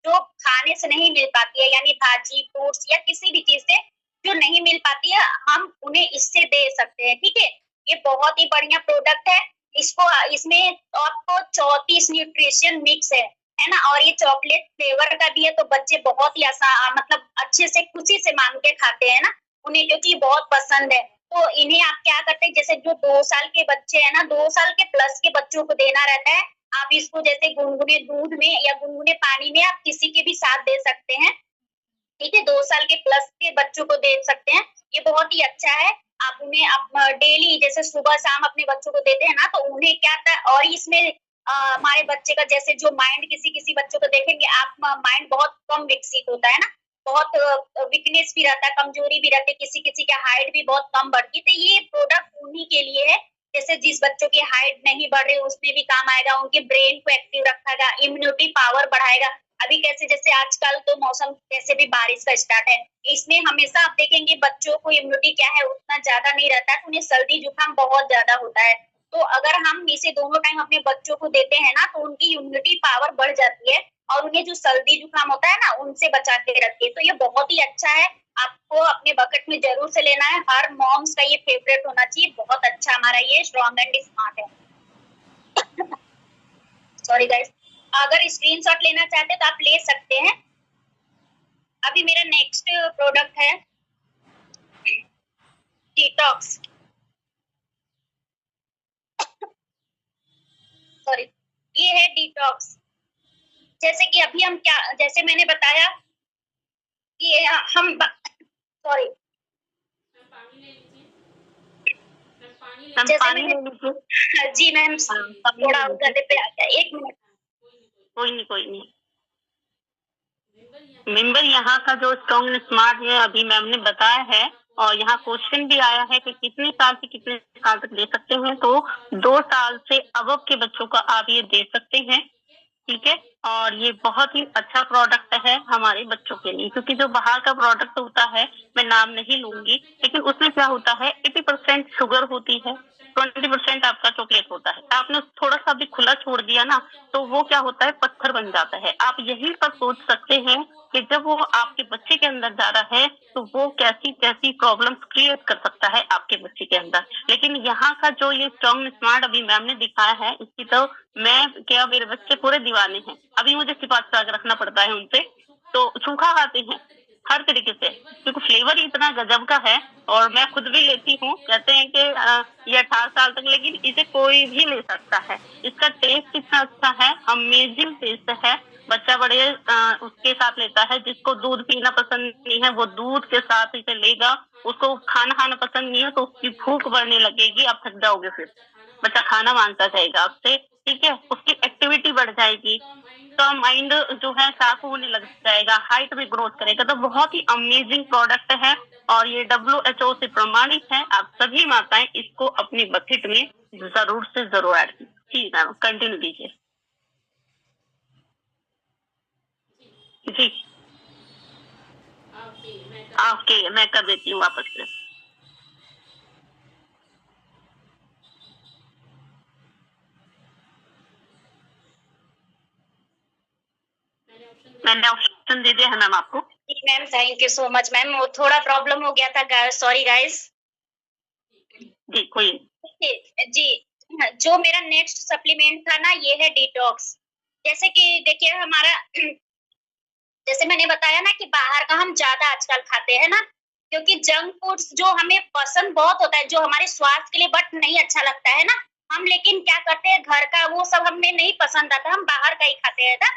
जो खाने से नहीं मिल पाती है, यानी भाजी, फ्रूट्स या किसी भी चीज से जो नहीं मिल पाती है, हम उन्हें इससे दे सकते हैं। ठीक है, ये बहुत ही बढ़िया प्रोडक्ट है। इसमें आपको 34 न्यूट्रिशन मिक्स है ना, और ये चॉकलेट फ्लेवर का भी है, तो बच्चे बहुत ही मतलब अच्छे से खुशी से मांग के खाते हैं ना उन्हें, क्योंकि बहुत पसंद है। तो इन्हें आप क्या करते हैं, जैसे जो 2 साल के बच्चे हैं ना, 2 साल के प्लस के बच्चों को देना रहता है। आप इसको जैसे गुनगुने दूध में या गुनगुने पानी में आप किसी के भी साथ दे सकते हैं। ठीक है, 2 साल के प्लस के बच्चों को दे सकते हैं, ये बहुत ही अच्छा है। आप उन्हें डेली जैसे सुबह शाम अपने बच्चों को देते हैं ना, तो उन्हें क्या था, और इसमें हमारे बच्चे का जैसे जो माइंड, किसी किसी बच्चों को देखेंगे आप, माइंड बहुत कम विकसित होता है ना, बहुत वीकनेस भी रहता है, कमजोरी भी रहती है, किसी किसी का हाइट भी बहुत कम बढ़ती है। तो ये प्रोडक्ट उन्हीं के लिए है, जैसे जिस बच्चों की हाइट नहीं बढ़ रही उसमें भी काम आएगा, उनके ब्रेन को एक्टिव रखेगा, इम्यूनिटी पावर बढ़ाएगा। अभी कैसे जैसे आजकल तो मौसम कैसे भी बारिश का स्टार्ट है, इसमें हमेशा आप देखेंगे बच्चों को इम्यूनिटी क्या है उतना ज्यादा नहीं रहता है, उन्हें सर्दी जुकाम बहुत ज्यादा होता है। तो अगर हम इसे दोनों टाइम अपने बच्चों को देते हैं ना, तो उनकी इम्यूनिटी पावर बढ़ जाती है और उन्हें जो सर्दी जुकाम होता है ना, उनसे बचा के रखती है। तो ये बहुत ही अच्छा है, आपको अपने बकेट में जरूर से लेना है। हर मॉम्स का ये फेवरेट होना चाहिए, बहुत अच्छा हमारा ये स्ट्रॉन्ग एंड स्मार्ट है। Sorry guys. अगर स्क्रीनशॉट लेना चाहते तो आप ले सकते हैं। अभी मेरा नेक्स्ट प्रोडक्ट है डिटॉक्स, सॉरी, ये है डिटॉक्स। जैसे कि अभी हम क्या, जैसे मैंने बताया कि हम सॉरी जैसे मैंने जी मैम थोड़ा गले पे आ गया, 1 मिनट। कोई नहीं। मेंबर यहाँ का जो स्ट्रॉन्ग एंड स्मार्ट है अभी मैम ने बताया है, और यहाँ क्वेश्चन भी आया है कि कितने साल से कितने साल तक दे सकते हैं, तो 2 साल से अबव के बच्चों का आप ये दे सकते हैं, ठीक है। और ये बहुत ही अच्छा प्रोडक्ट है हमारे बच्चों के लिए, क्योंकि जो बाहर का प्रोडक्ट होता है, मैं नाम नहीं लूंगी, लेकिन उसमें क्या होता है 80% शुगर होती है, 20% आपका चॉकलेट होता है। आपने थोड़ा सा भी खुला छोड़ दिया ना, तो वो क्या होता है पत्थर बन जाता है। आप यही पर सोच सकते हैं कि जब वो आपके बच्चे के अंदर जा रहा है तो वो कैसी कैसी प्रॉब्लम्स क्रिएट कर सकता है आपके बच्चे के अंदर। लेकिन यहाँ का जो ये स्ट्रॉन्ग स्मार्ट अभी मैम ने दिखाया है, इसकी तो मैं क्या, मेरे बच्चे पूरे दीवाने हैं। अभी मुझे सिपा के रखना पड़ता है उनसे, तो सूखा खाते हैं हर तरीके से, क्योंकि फ्लेवर इतना गजब का है। और मैं खुद भी लेती हूँ, कहते हैं कि ये 18 साल तक, लेकिन इसे कोई भी ले सकता है। इसका टेस्ट इतना अच्छा है, अमेजिंग टेस्ट है। बच्चा बड़े उसके साथ लेता है। जिसको दूध पीना पसंद नहीं है वो दूध के साथ इसे लेगा। उसको खाना पसंद नहीं है तो उसकी भूख बढ़ने लगेगी, आप थक जाओगे, फिर बच्चा खाना मांगता जाएगा आपसे, ठीक है। उसकी एक्टिविटी बढ़ जाएगी, तो माइंड जो है साफ होने लग जाएगा, हाइट भी ग्रोथ करेगा। तो बहुत ही अमेजिंग प्रोडक्ट है, और ये WHO से प्रमाणित है। आप सभी माताएं इसको अपनी बकेट में जरूर से जरूर ऐड कीजिए। ठीक है, कंटिन्यू कीजिए। जी ओके, मैं कर देती हूँ वापस से। मैंने ऑप्शन दे दिया है मैम आपको। Ma'am thank you so much ma'am, वो थोड़ा प्रॉब्लम हो गया था, सॉरी गाइस। जी कोई जी, जो मेरा नेक्स्ट सप्लीमेंट था ना, ये है डिटॉक्स। जैसे कि देखिए हमारा जैसे मैंने बताया ना कि बाहर का हम ज्यादा आजकल खाते हैं ना, क्योंकि जंक फूड्स जो हमें पसंद बहुत होता है, जो हमारे स्वास्थ्य के लिए बट नहीं अच्छा लगता है ना, हम लेकिन क्या करते हैं, घर का वो सब हमें नहीं पसंद आता, हम बाहर का ही खाते हैं ना।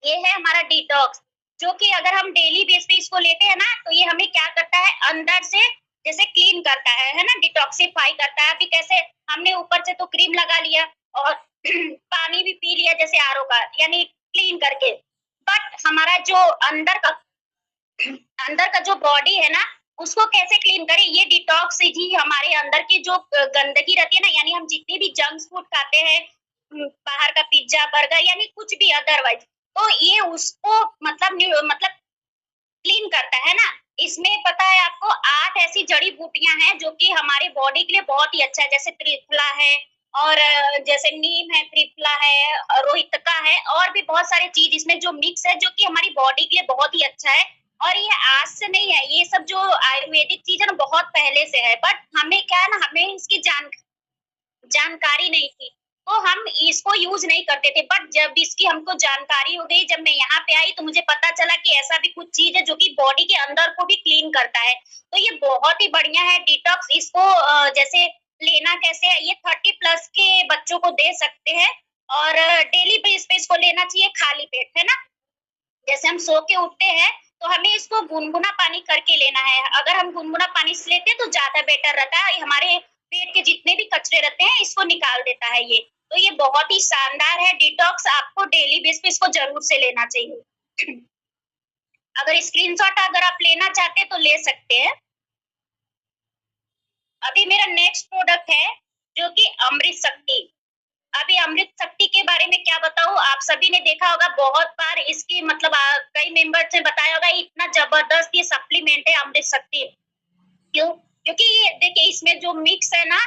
ये है हमारा डिटॉक्स, जो कि अगर हम डेली बेस पे इसको लेते हैं ना, तो ये हमें क्या करता है, अंदर से जैसे क्लीन करता है ना, डिटॉक्सिफाई करता है। अभी कैसे हमने ऊपर से तो क्रीम लगा लिया और पानी भी पी लिया जैसे आरओ का, यानी क्लीन करके, बट हमारा जो अंदर का जो बॉडी है ना, उसको कैसे क्लीन करें, ये डिटॉक्स ही हमारे अंदर की जो गंदगी रहती है ना, यानी हम जितने भी जंक फूड खाते हैं, बाहर का पिज्जा बर्गर यानी कुछ भी अदरवाइज, तो ये उसको मतलब क्लीन करता है ना। इसमें पता है आपको 8 ऐसी जड़ी बूटियां हैं जो कि हमारे बॉडी के लिए बहुत ही अच्छा है, जैसे त्रिफला है, और जैसे नीम है, त्रिफला है, रोहितका है, और भी बहुत सारे चीज इसमें जो मिक्स है, जो कि हमारी बॉडी के लिए बहुत ही अच्छा है। और ये आज से नहीं है, ये सब जो आयुर्वेदिक चीज है ना, बहुत पहले से है, बट हमें क्या है ना, हमें इसकी जानकारी नहीं थी, तो हम इसको यूज नहीं करते थे। बट जब इसकी हमको जानकारी हो गई, जब मैं यहाँ पे आई, तो मुझे पता चला कि ऐसा भी कुछ चीज है जो कि बॉडी के अंदर को भी क्लीन करता है। तो ये बहुत ही बढ़िया है डिटॉक्स। इसको जैसे लेना कैसे है, ये 30+ के बच्चों को दे सकते हैं, और डेली बेस पे इसको लेना चाहिए खाली पेट, है ना। जैसे हम सो के उठते हैं तो हमें इसको गुनगुना पानी करके लेना है। अगर हम गुनगुना पानी से लेते हैं तो ज्यादा बेटर रहता है, हमारे पेट के जितने भी कचरे रहते हैं इसको निकाल देता है ये। तो ये बहुत ही शानदार है डिटॉक्स, आपको डेली बेस पे इसको जरूर से लेना चाहिए। अगर स्क्रीनशॉट अगर आप लेना चाहते हैं तो ले सकते हैं। अभी मेरा नेक्स्ट प्रोडक्ट है जो कि अमृत शक्ति। अभी अमृत शक्ति के बारे में क्या बताऊं, आप सभी ने देखा होगा बहुत बार इसकी कई मेंबर्स ने बताया होगा, इतना जबरदस्त ये सप्लीमेंट है अमृत शक्ति। क्यों? क्योंकि ये देखिए इसमें जो मिक्स है ना,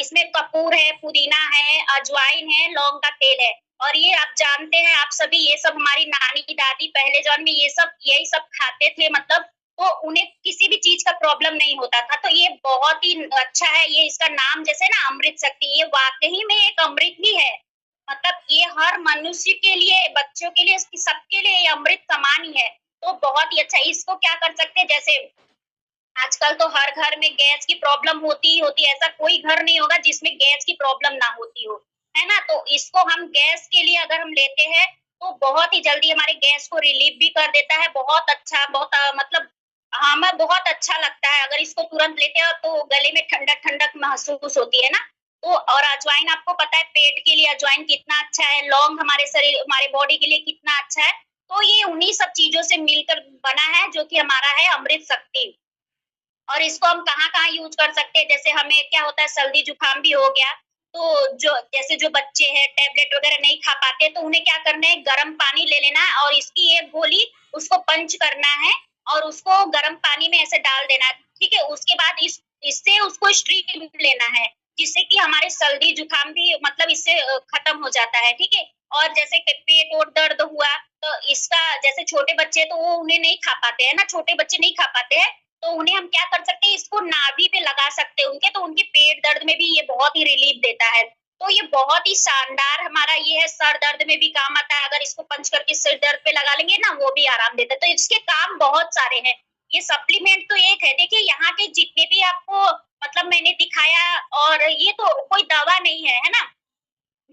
इसमें कपूर है, पुदीना है, अजवाइन है, लौंग का तेल है, और ये आप जानते हैं आप सभी, ये सब हमारी नानी दादी पहले जमाने में यही सब खाते थे, मतलब तो उन्हें किसी भी चीज का प्रॉब्लम नहीं होता था। तो ये बहुत ही अच्छा है, ये इसका नाम जैसे ना अमृत शक्ति, ये वाकई में एक अमृत ही है। मतलब ये हर मनुष्य के लिए, बच्चों के लिए, सबके लिए ये अमृत समान ही है। तो बहुत ही अच्छा। इसको क्या कर सकते हैं, जैसे आजकल तो हर घर में गैस की प्रॉब्लम होती ही होती है, ऐसा कोई घर नहीं होगा जिसमें गैस की प्रॉब्लम ना होती हो, है ना? तो इसको हम गैस के लिए अगर हम लेते हैं तो बहुत ही जल्दी हमारे गैस को रिलीव भी कर देता है। बहुत अच्छा, बहुत मतलब हमें बहुत अच्छा लगता है अगर इसको तुरंत लेते हैं तो गले में ठंडक-ठंडक महसूस होती है ना? तो और अजवाइन आपको पता है पेट के लिए अजवाइन कितना अच्छा है, लौंग हमारे शरीर, हमारे बॉडी के लिए कितना अच्छा है। तो ये उन्हीं सब चीज़ों से मिलकर बना है जो कि हमारा है अमृत शक्ति। और इसको हम कहाँ-कहाँ यूज़ कर सकते हैं, जैसे हमें क्या होता है सर्दी जुकाम भी हो गया, तो जो जैसे जो बच्चे हैं टैबलेट वगैरह नहीं खा पाते तो उन्हें क्या करना है, गर्म पानी ले लेना है और इसकी एक गोली उसको पंच करना है और उसको गर्म पानी में ऐसे डाल देना है, ठीक है? उसके बाद इससे उसको स्ट्रीम लेना है, जिससे कि हमारे सर्दी जुकाम भी मतलब इससे खत्म हो जाता है, ठीक है? और जैसे कि पेट और दर्द हुआ, तो इसका जैसे छोटे बच्चे तो वो उन्हें नहीं खा पाते हैं ना, छोटे बच्चे नहीं खा पाते हैं, तो उन्हें हम क्या कर सकते हैं, इसको नाभि पे लगा सकते हैं उनके, तो उनके पेट दर्द में भी ये बहुत ही रिलीफ देता है। तो ये बहुत ही शानदार हमारा ये है, सर दर्द में भी काम आता है, अगर इसको पंच करके सिर दर्द पे लगा लेंगे ना, वो भी आराम देता है। तो इसके काम बहुत सारे हैं। ये सप्लीमेंट तो एक है, देखिए यहाँ के जितने भी आपको मतलब मैंने दिखाया, और ये तो कोई दवा नहीं है ना?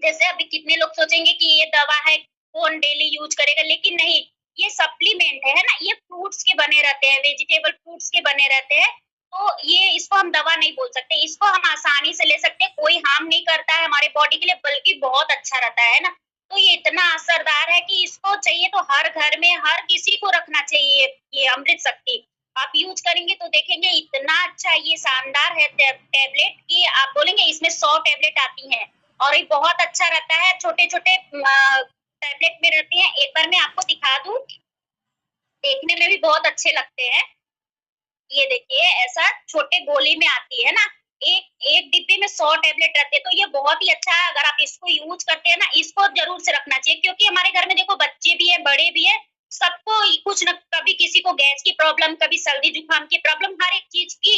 जैसे अभी कितने लोग सोचेंगे कि ये दवा है, कौन डेली यूज करेगा, लेकिन नहीं, ये सप्लीमेंट है ना? ये फ्रूट्स के बने रहते हैं, वेजिटेबल फ्रूट्स के बने रहते हैं, तो ये इसको हम दवा नहीं बोल सकते, इसको हम आसानी से ले सकते हैं, कोई हार्म नहीं करता है हमारे बॉडी के लिए, बल्कि बहुत अच्छा रहता है ना? तो ये इतना असरदार है कि इसको चाहिए तो हर घर में हर किसी को रखना चाहिए, ये अमृत शक्ति। आप यूज करेंगे तो देखेंगे इतना अच्छा ये शानदार है टैबलेट कि आप बोलेंगे इसमें 100 टैबलेट आती हैं। और ये बहुत अच्छा रहता है, छोटे-छोटे टैबलेट में रहती हैं। एक बार मैं आपको दिखा दूँ, देखने में भी बहुत अच्छे लगते हैं। ये देखिए ऐसा छोटे गोली में आती है ना, एक एक डिब्बे में 100 टैबलेट रहते हैं, तो ये बहुत ही अच्छा है। अगर आप इसको यूज़ करते हैं ना, इसको ज़रूर से रखना चाहिए, क्योंकि हमारे घर में देखो बच्चे भी हैं, बड़े भी हैं, सबको कुछ न कभी किसी को गैस की प्रॉब्लम, कभी सर्दी-जुकाम की प्रॉब्लम, हर एक चीज़ की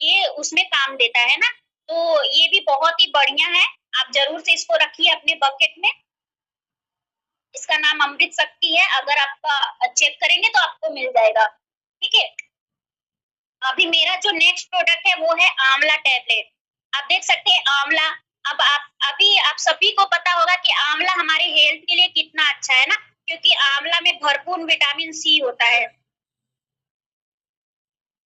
ये उसमें काम देता है ना। तो ये भी बहुत ही बढ़िया है, आप ज़रूर से इसको रखिए अपने बकेट में। इसका नाम अमृत शक्ति है, अगर आप चेक करेंगे तो आपको मिल जाएगा, ठीक है? अभी मेरा जो नेक्स्ट प्रोडक्ट है वो है आंवला टैबलेट। आप देख सकते हैं आंवला, अब आप सभी को पता होगा कि आंवला हमारे हेल्थ के लिए कितना अच्छा है ना, क्योंकि आंवला में भरपूर विटामिन सी होता है।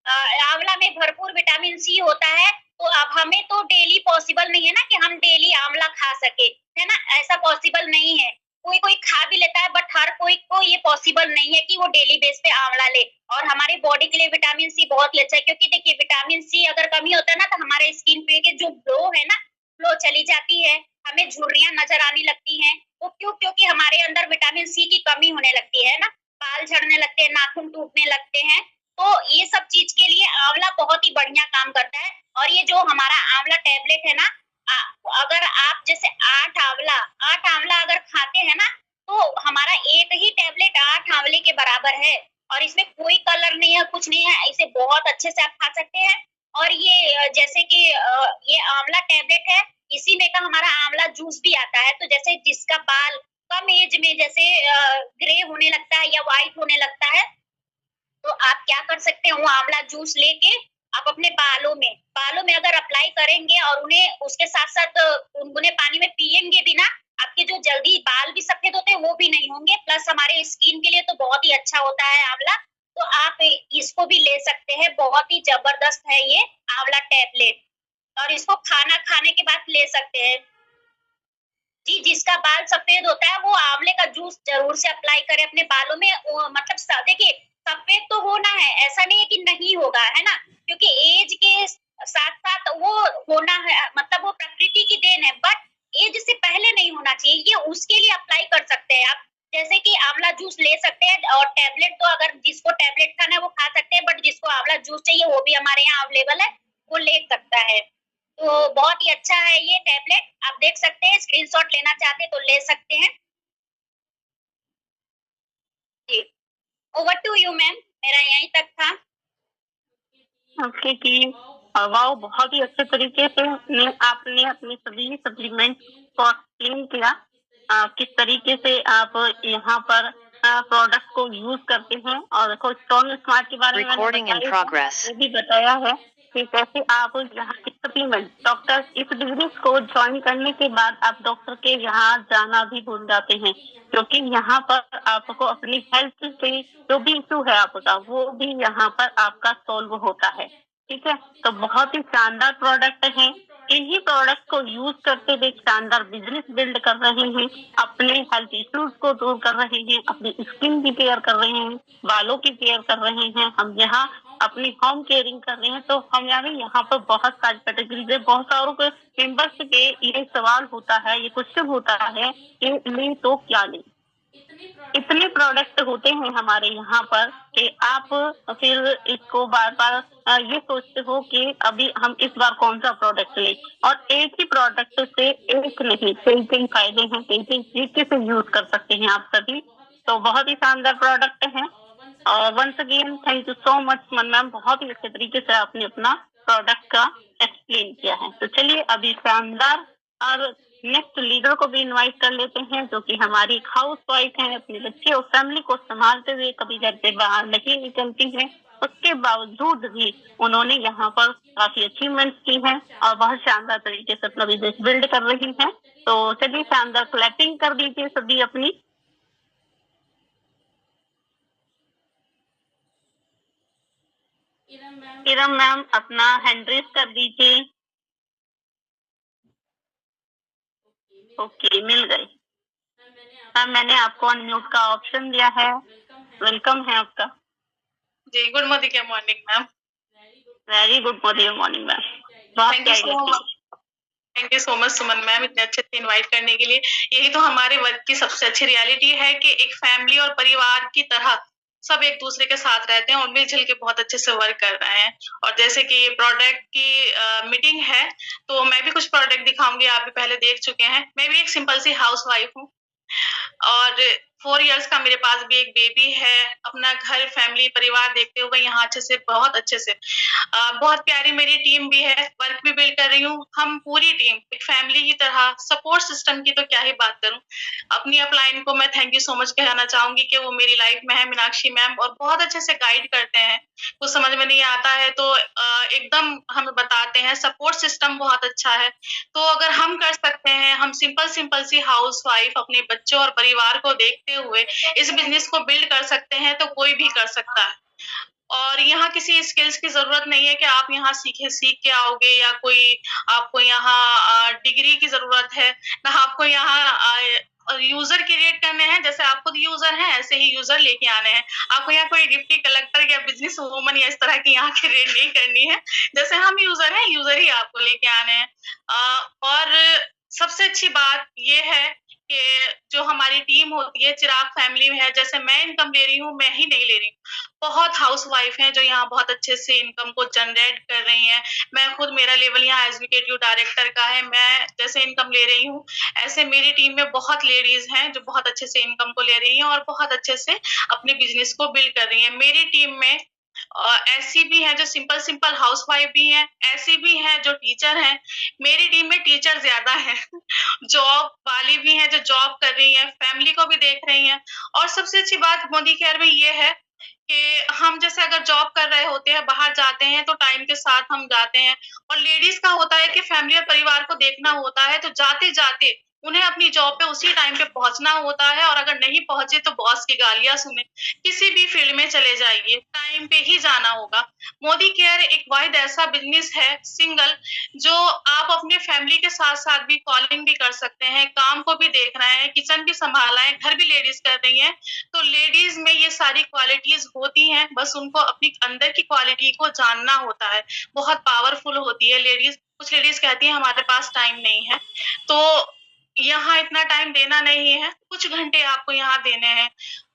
अ, आंवला में भरपूर विटामिन सी होता है, तो अब हमें तो डेली पॉसिबल नहीं है ना कि हम डेली आंवला खा सके, है ना? ऐसा पॉसिबल नहीं है। कोई-कोई खा भी लेता है, बट हर कोई को ये पॉसिबल नहीं है कि वो डेली बेस पे आंवला ले। और हमारी बॉडी के लिए विटामिन सी बहुत ही अच्छा है, क्योंकि देखिए विटामिन सी अगर कमी होता है ना, तो हमारे स्किन पे के जो ग्लो है ना, ग्लो चली जाती है, हमें झुर्रियाँ नज़र आने लगती हैं। वो क्यों? क्योंकि हमारे अंदर विटामिन सी की कमी होने लगती है ना, बाल झड़ने लगते हैं, नाखून टूटने लगते हैं। तो ये सब चीज के लिए आंवला बहुत ही बढ़िया काम करता है। और ये जो हमारा आंवला टैबलेट है ना, अगर आप जैसे 8 आंवला अगर खाते हैं ना, तो हमारा एक ही टैबलेट 8 आंवले के बराबर है। और इसमें कोई कलर नहीं है, कुछ नहीं है, इसे बहुत अच्छे से आप खा सकते हैं। और ये जैसे कि ये आंवला टैबलेट है, इसी में का हमारा आंवला जूस भी आता है। तो जैसे जिसका बाल कम एज में जैसे ग्रे होने लगता है या व्हाइट होने लगता है, तो आप क्या कर सकते हैं, वो आंवला जूस लेके आप अपने बालों में अगर अप्लाई करेंगे और उन्हें उसके साथ-साथ गुनगुने पानी में पिएँगे भी ना, आपके जो जल्दी बाल भी सफेद होते हैं वो भी नहीं होंगे, प्लस हमारे स्किन के लिए तो बहुत ही अच्छा होता है आंवला। तो आप इसको भी ले सकते हैं, बहुत ही जबरदस्त है ये आंवला टैबलेट, और इसको खाना खाने के बाद ले सकते हैं। जी, जिसका बाल सफेद होता है वो आंवले का जूस ज़रूर से अप्लाई करे अपने बालों में। मतलब देखिए सफेद तो होना है, ऐसा नहीं है कि नहीं होगा, है ना? क्योंकि ऐज के साथ-साथ वो होना है, मतलब वो प्रकृति की देन है, बट ऐज से पहले नहीं होना चाहिए, ये उसके लिए अप्लाई कर सकते हैं आप। जैसे कि आंवला जूस ले सकते हैं, और टैबलेट तो अगर जिसको टैबलेट खाना है वो खा सकते हैं, बट जिसको आंवला जूस चाहिए वो भी हमारे यहाँ अवेलेबल है, वो ले सकता है। तो बहुत ही अच्छा है ये टैबलेट, आप देख सकते हैं, स्क्रीनशॉट लेना चाहते हैं तो ले सकते हैं। जी, ओवर टू यू मैम, मेरा यहीं तक था। ओके कि वाओ! बहुत ही अच्छे तरीके से आपने अपने सभी सप्लीमेंट को एक्सप्लेन किया। किस तरीके से आप यहाँ पर प्रोडक्ट को यूज करते हैं, और स्ट्रॉन्ग स्मार्ट के बारे में मैंने Recording in बताया progress. वो भी बताया है कि कैसे आप यहाँ सप्लीमेंट डॉक्टर इस बिजनेस को ज्वाइन करने के बाद आप डॉक्टर के यहाँ जाना भी भूल जाते हैं, क्योंकि यहाँ पर आपको अपनी हेल्थ से जो भी इशू है आपका वो भी यहाँ पर आपका सॉल्व होता है। ठीक है, तो बहुत ही शानदार प्रोडक्ट है। इन्हीं प्रोडक्ट को यूज करते हुए शानदार बिजनेस बिल्ड कर रहे हैं, अपने हेल्थ इश्यूज को दूर कर रहे हैं, अपनी स्किन की केयर कर रहे हैं, बालों की केयर कर रहे हैं। हम यहाँ अपनी होम केयरिंग कर रहे हैं, तो हम यहाँ पर बहुत सारी कैटेगरीज है। बहुत सारों के मेंबर्स के ये सवाल होता है, ये क्वेश्चन होता है कि लें तो क्या लें। इतने प्रोडक्ट होते हैं हमारे यहाँ पर कि आप फिर इसको बार बार ये सोचते हो कि अभी हम इस बार कौन सा प्रोडक्ट लें, और एक ही प्रोडक्ट से एक नहीं कई कई फायदे हैं, कई कई तरीके से यूज कर सकते हैं आप सभी। तो बहुत ही शानदार प्रोडक्ट है। और once again thank you so much Suman ma'am, बहुत ही अच्छे तरीके से आपने अपना प्रोडक्ट का एक्सप्लेन किया है। तो चलिए अभी शानदार और नेक्स्ट लीडर को भी इनवाइट कर लेते हैं, जो कि हमारी हाउस वाइफ है, अपने बच्चे और फैमिली को संभालते हुए कभी घर से बाहर नहीं निकलती हैं, उसके बावजूद भी उन्होंने यहाँ पर काफी अचीवमेंट्स की हैं और बहुत शानदार तरीके से अपना बिजनेस बिल्ड कर रही हैं। तो चलिए शानदार क्लैपिंग कर दीजिए सभी अपनी। इरम मैम अपना हैंड रेज कर दीजिए। ओके, मिल गई मैम, मैंने आपको अनम्यूट का ऑप्शन दिया है। वेलकम है आपका जी। Good morning ma'am. Very good morning ma'am. बहुत thank you so much Suman ma'am, इतने अच्छे से इनवाइट करने के लिए। यही तो हमारे वर्क की सबसे अच्छी रियलिटी है कि एक फैमिली और परिवार की तरह सब एक दूसरे के साथ रहते हैं और मिलजुल के बहुत अच्छे से वर्क कर रहे हैं। और जैसे कि ये प्रोडक्ट की मीटिंग है, तो मैं भी कुछ प्रोडक्ट दिखाऊंगी, आप भी पहले देख चुके हैं। मैं भी एक सिंपल सी हाउस वाइफ हूँ और 4 इयर्स का मेरे पास भी एक बेबी है। अपना घर, फैमिली, परिवार देखते हुए यहाँ अच्छे से, बहुत अच्छे से बहुत प्यारी मेरी टीम भी है, वर्क भी बिल्ड कर रही हूँ। हम पूरी टीम एक फैमिली की तरह, सपोर्ट सिस्टम की तो क्या ही बात करूँ। अपनी अपलाइन को मैं थैंक यू सो मच कहना चाहूंगी कि वो मेरी लाइफ में है, मीनाक्षी मैम, और बहुत अच्छे से गाइड करते हैं। कुछ समझ में नहीं आता है तो एकदम हमें बताते हैं। सपोर्ट सिस्टम बहुत अच्छा है। तो अगर हम कर सकते हैं, हम सिंपल सी हाउस वाइफ अपने बच्चों और परिवार को देखते हुए इस बिजनेस को बिल्ड कर सकते हैं, तो कोई भी कर सकता है। और यहाँ किसी स्किल्स की जरूरत नहीं है कि आप यहाँ सीख के आओगे, या कोई आपको यहाँ डिग्री की जरूरत है, ना आपको यहाँ यूजर क्रिएट करने हैं। जैसे आप खुद यूजर हैं, ऐसे ही यूजर लेके आने हैं। आपको यहाँ कोई डिप्टी कलेक्टर या बिजनेस वूमन या इस तरह की यहाँ क्रिएट नहीं करनी है। जैसे हम यूजर हैं, यूजर ही आपको लेके आने हैं। और सबसे अच्छी बात ये है कि जो हमारी टीम होती है, चिराग फैमिली में है, जैसे मैं इनकम ले रही हूँ, मैं ही नहीं ले रही हूँ। बहुत हाउस वाइफ हैं जो यहाँ बहुत अच्छे से इनकम को जनरेट कर रही हैं। मैं खुद, मेरा लेवल यहाँ एग्जीक्यूटिव डायरेक्टर का है। मैं जैसे इनकम ले रही हूँ, ऐसे मेरी टीम में बहुत लेडीज हैं जो बहुत अच्छे से इनकम को ले रही हैं और बहुत अच्छे से अपने बिजनेस को बिल्ड कर रही हैं। मेरी टीम में ऐसी भी हैं जो सिंपल हाउस वाइफ भी हैं, ऐसी भी हैं जो टीचर हैं। मेरी टीम में टीचर ज्यादा हैं जॉब वाली भी हैं जो जॉब कर रही हैं, फैमिली को भी देख रही हैं। और सबसे अच्छी बात मोदी केयर में ये है कि हम जैसे अगर जॉब कर रहे होते हैं, बाहर जाते हैं, तो टाइम के साथ हम जाते हैं। और लेडीज का होता है कि फैमिली और परिवार को देखना होता है, तो जाते जाते उन्हें अपनी जॉब पे उसी टाइम पे पहुंचना होता है। और अगर नहीं पहुंचे तो बॉस की गालियां सुने। किसी भी फील्ड में चले जाइए, टाइम पे ही जाना होगा। मोदी केयर एक वाहिद ऐसा बिजनेस है सिंगल, जो आप अपने फैमिली के साथ साथ भी कॉलिंग भी कर सकते हैं, काम को भी देख रहे हैं, किचन भी संभाला है, घर भी लेडीज कर रही हैं। तो लेडीज में ये सारी क्वालिटीज होती हैं, बस उनको अपनी अंदर की क्वालिटी को जानना होता है। बहुत पावरफुल होती है लेडीज। कुछ लेडीज कहती हैं हमारे पास टाइम नहीं है, तो यहाँ इतना टाइम देना नहीं है, कुछ घंटे आपको यहाँ देने हैं।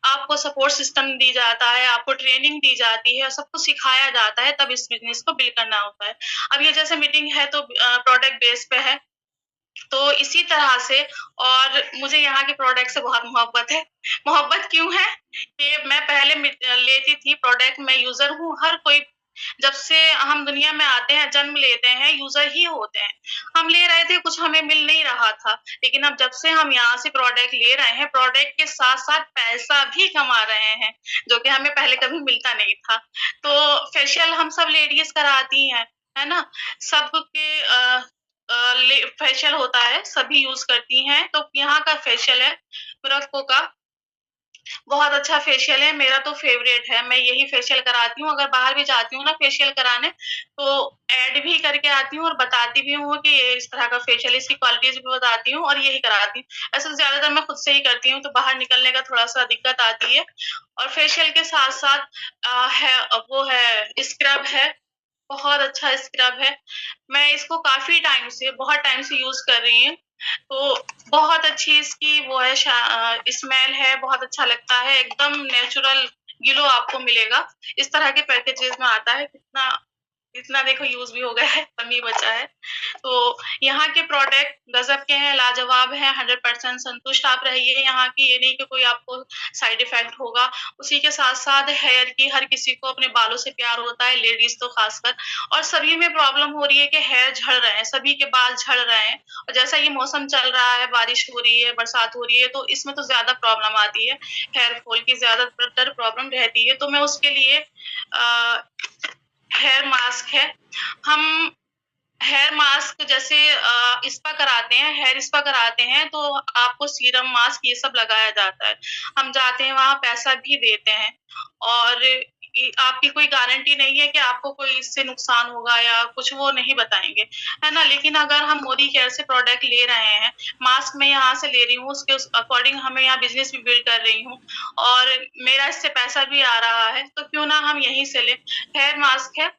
आपको सपोर्ट सिस्टम दी जाता है, आपको ट्रेनिंग दी जाती है, सब कुछ सिखाया जाता है, तब इस बिजनेस को बिल्ड करना होता है। अब ये जैसे मीटिंग है तो प्रोडक्ट बेस पे है, तो इसी तरह से। और मुझे यहाँ के प्रोडक्ट से बहुत मोहब्बत है। मोहब्बत क्यों है कि मैं पहले लेती थी प्रोडक्ट, मैं यूजर हूँ। हर कोई जब से हम दुनिया में आते हैं, जन्म लेते हैं, यूजर ही होते हैं। हम ले रहे थे, कुछ हमें मिल नहीं रहा था, लेकिन अब जब से हम यहाँ से प्रोडक्ट ले रहे हैं, प्रोडक्ट के साथ साथ पैसा भी कमा रहे हैं, जो कि हमें पहले कभी मिलता नहीं था। तो फेशियल हम सब लेडीज कराती हैं, है ना, सबके फेशियल होता है, सभी यूज करती हैं। तो यहाँ का फेशियल है मुरक्को का, बहुत अच्छा फेशियल है, मेरा तो फेवरेट है। मैं यही फेशियल कराती हूँ, अगर बाहर भी जाती हूँ ना फेशियल कराने, तो ऐड भी करके आती हूँ और बताती भी हूँ कि ये इस तरह का फेशियल, इसकी क्वालिटीज भी बताती हूँ और यही कराती हूँ। ऐसे ज्यादातर मैं खुद से ही करती हूँ, तो बाहर निकलने का थोड़ा सा दिक्कत आती है। और फेशियल के साथ साथ वो है स्क्रब है, बहुत अच्छा स्क्रब है। मैं इसको काफी टाइम से, बहुत टाइम से यूज कर रही हूँ, तो बहुत अच्छी इसकी वो है स्मेल है, बहुत अच्छा लगता है, एकदम नेचुरल ग्लो आपको मिलेगा। इस तरह के पैकेजेस में आता है। इतना देखो यूज भी हो गया है, कम ही बचा है। तो यहाँ के प्रोडक्ट गजब के हैं, लाजवाब हैं, 100% संतुष्ट आप रहिए यहाँ की। ये नहीं कि कोई आपको साइड इफेक्ट होगा। उसी के साथ साथ हेयर की, हर किसी को अपने बालों से प्यार होता है, लेडीज तो खासकर, और सभी में प्रॉब्लम हो रही है कि हेयर झड़ रहे हैं, सभी के बाल झड़ रहे हैं। और जैसा ये मौसम चल रहा है, बारिश हो रही है, बरसात हो रही है, तो इसमें तो ज्यादा प्रॉब्लम आती है, हेयर फॉल की ज्यादातर प्रॉब्लम रहती है। तो मैं उसके लिए हेयर मास्क है, हम हेयर मास्क जैसे स्पा कराते हैं, हेयर स्पा कराते हैं, तो आपको सीरम मास्क ये सब लगाया जाता है। हम जाते हैं वहां, पैसा भी देते हैं, और आपकी कोई गारंटी नहीं है कि आपको कोई इससे नुकसान होगा या कुछ, वो नहीं बताएंगे, है ना। लेकिन अगर हम मोदी केयर से प्रोडक्ट ले रहे हैं, मास्क मैं यहाँ से ले रही हूँ, उसके अकॉर्डिंग हमें यहाँ बिजनेस भी बिल्ड कर रही हूँ, और मेरा इससे पैसा भी आ रहा है, तो क्यों ना हम यहीं से लें। हेयर मास्क है,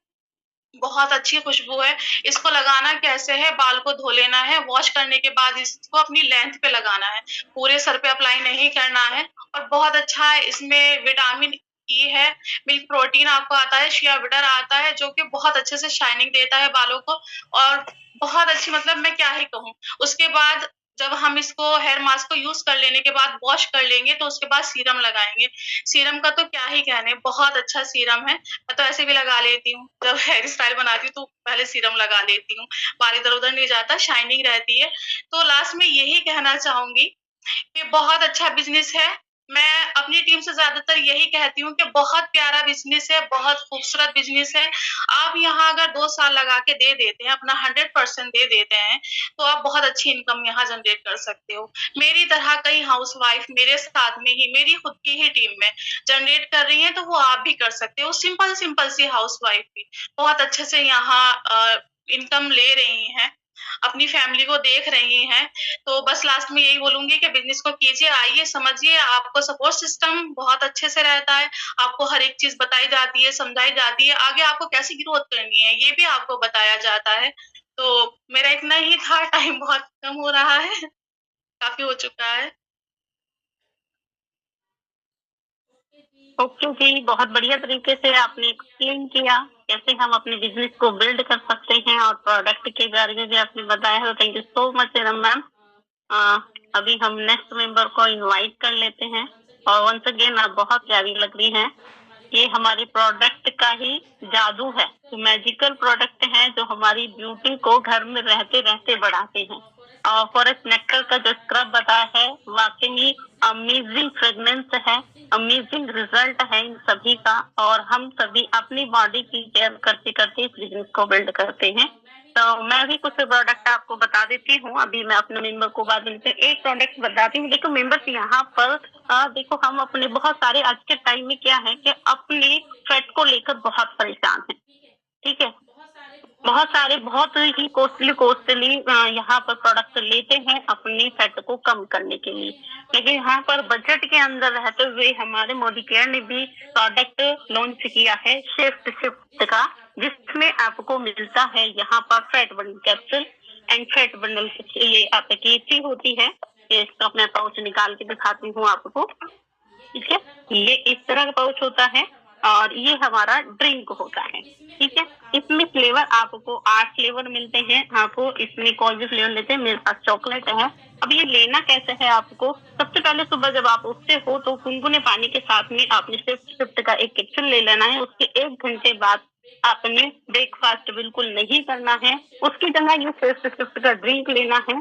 बहुत अच्छी खुशबू है। इसको लगाना कैसे है, बाल को धो लेना है, वॉश करने के बाद इसको अपनी लेंथ पे लगाना है, पूरे सर पे अप्लाई नहीं करना है। और बहुत अच्छा है, इसमें विटामिन ई है, मिल्क प्रोटीन आपको आता है, शिया बटर आता है, जो कि बहुत अच्छे से शाइनिंग देता है बालों को, और बहुत अच्छी, मतलब मैं क्या ही कहूँ। उसके बाद जब हम इसको हेयर मास्क को यूज कर लेने के बाद वॉश कर लेंगे, तो उसके बाद सीरम लगाएंगे। सीरम का तो क्या ही कहने, बहुत अच्छा सीरम है। मैं तो ऐसे भी लगा लेती हूँ, जब हेयर स्टाइल बनाती हूँ तो पहले सीरम लगा लेती हूँ, बाल इधर उधर नहीं जाता, शाइनिंग रहती है। तो लास्ट में यही कहना चाहूंगी कि बहुत अच्छा बिजनेस है। मैं अपनी टीम से ज्यादातर यही कहती हूँ कि बहुत प्यारा बिजनेस है, बहुत खूबसूरत बिजनेस है। आप यहाँ अगर 2 साल लगा के दे देते हैं, अपना 100% दे देते हैं, तो आप बहुत अच्छी इनकम यहाँ जनरेट कर सकते हो। मेरी तरह कई हाउसवाइफ मेरे साथ में ही, मेरी खुद की ही टीम में जनरेट कर रही हैं, तो वो आप भी कर सकते हो। सिंपल सिंपल सी हाउसवाइफ भी बहुत अच्छे से यहाँ इनकम ले रही हैं, अपनी फैमिली को देख रही हैं। तो बस लास्ट में यही बोलूंगी कि बिजनेस को कीजिए, आइए, समझिए, आपको सपोर्ट सिस्टम बहुत अच्छे से रहता है, आपको हर एक चीज बताई जाती है, समझाई जाती है, आगे आपको कैसी ग्रोथ करनी है ये भी आपको बताया जाता है। तो मेरा इतना ही था, टाइम बहुत कम हो रहा है, काफी हो चुका है। ओके जी, बहुत बढ़िया तरीके से आपने एक्सप्लेन किया कैसे हम अपने बिजनेस को बिल्ड कर सकते हैं, और प्रोडक्ट के बारे में भी आपने बताया है। Thank you so much ma'am. अभी हम नेक्स्ट मेंबर को इनवाइट कर लेते हैं। और वंस अगेन आप बहुत प्यारी लग रही हैं। ये हमारे प्रोडक्ट का ही जादू है, तो मैजिकल प्रोडक्ट है जो हमारी ब्यूटी को घर में रहते रहते बढ़ाते हैं। और फॉरेस्ट नेक्टर का जो स्क्रब बताया है, वाकई अमेजिंग फ्रेग्रेंस है, अमेजिंग रिजल्ट है इन सभी का। और हम सभी अपनी बॉडी की केयर करते करते इस बिजनेस को बिल्ड करते हैं। तो मैं भी कुछ प्रोडक्ट आपको बता देती हूँ। अभी मैं अपने मेंबर को बाद में एक प्रोडक्ट बताती हूँ। देखो मेंबर्स, यहाँ पर देखो हम अपने बहुत सारे आज के टाइम में क्या है कि अपने फैट को लेकर बहुत परेशान हैं, ठीक है। बहुत सारे बहुत ही कॉस्टली यहाँ पर प्रोडक्ट लेते हैं अपनी फैट को कम करने के लिए, लेकिन यहाँ पर बजट के अंदर रहते हुए हमारे मोदी केयर ने भी प्रोडक्ट लॉन्च किया है शिफ्ट का, जिसमें आपको मिलता है यहाँ पर fat burning capsule and fat burner. ये आपकी ची होती है, इसका मैं पाउच निकाल के दिखाती हूँ आपको, ठीक है। ये इस तरह का पाउच होता है और ये हमारा ड्रिंक होता है, ठीक है। इसमें फ्लेवर आपको 8 फ्लेवर मिलते हैं। आपको इसमें कौन से फ्लेवर लेते हैं, मेरे पास चॉकलेट है। अब ये लेना कैसे है आपको, सबसे पहले सुबह जब आप उठते हो तो गुनगुने पानी के साथ में आपने शिफ्ट का एक कैप्सूल ले लेना है। उसके 1 घंटे बाद आपने ब्रेकफास्ट बिल्कुल नहीं करना है, उसकी जगह ये फेस्ट का ड्रिंक लेना है।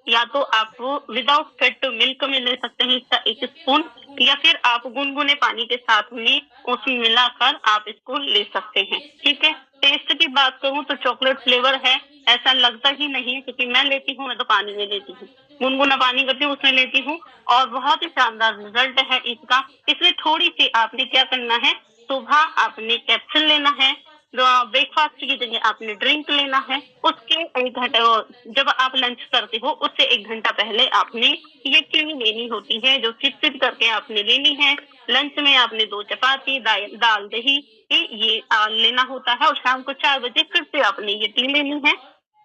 या तो आप विदाउट फेट मिल्क में ले सकते हैं इसका 1 स्पून, या फिर आप गुनगुने पानी के साथ में उसमें मिलाकर आप इसको ले सकते हैं। ठीक है, टेस्ट की बात करूं तो चॉकलेट फ्लेवर है, ऐसा लगता ही नहीं है, क्योंकि मैं लेती हूँ, मैं तो पानी में लेती हूँ, गुनगुना पानी करती हूँ उसमें लेती हूँ, और बहुत ही शानदार रिजल्ट है इसका। इसमें थोड़ी सी आपने क्या करना है, सुबह आपने कैप्सूल लेना है, ब्रेकफास्ट की जगह आपने ड्रिंक लेना है, उसके 1 घंटे जब आप लंच करते हो उससे 1 घंटा पहले आपने ये चीनी लेनी होती है, जो सिप सिप करके आपने लेनी है। लंच में आपने 2 चपाती, दाल दही ये लेना होता है, और शाम को 4 बजे फिर से आपने ये टी लेनी है,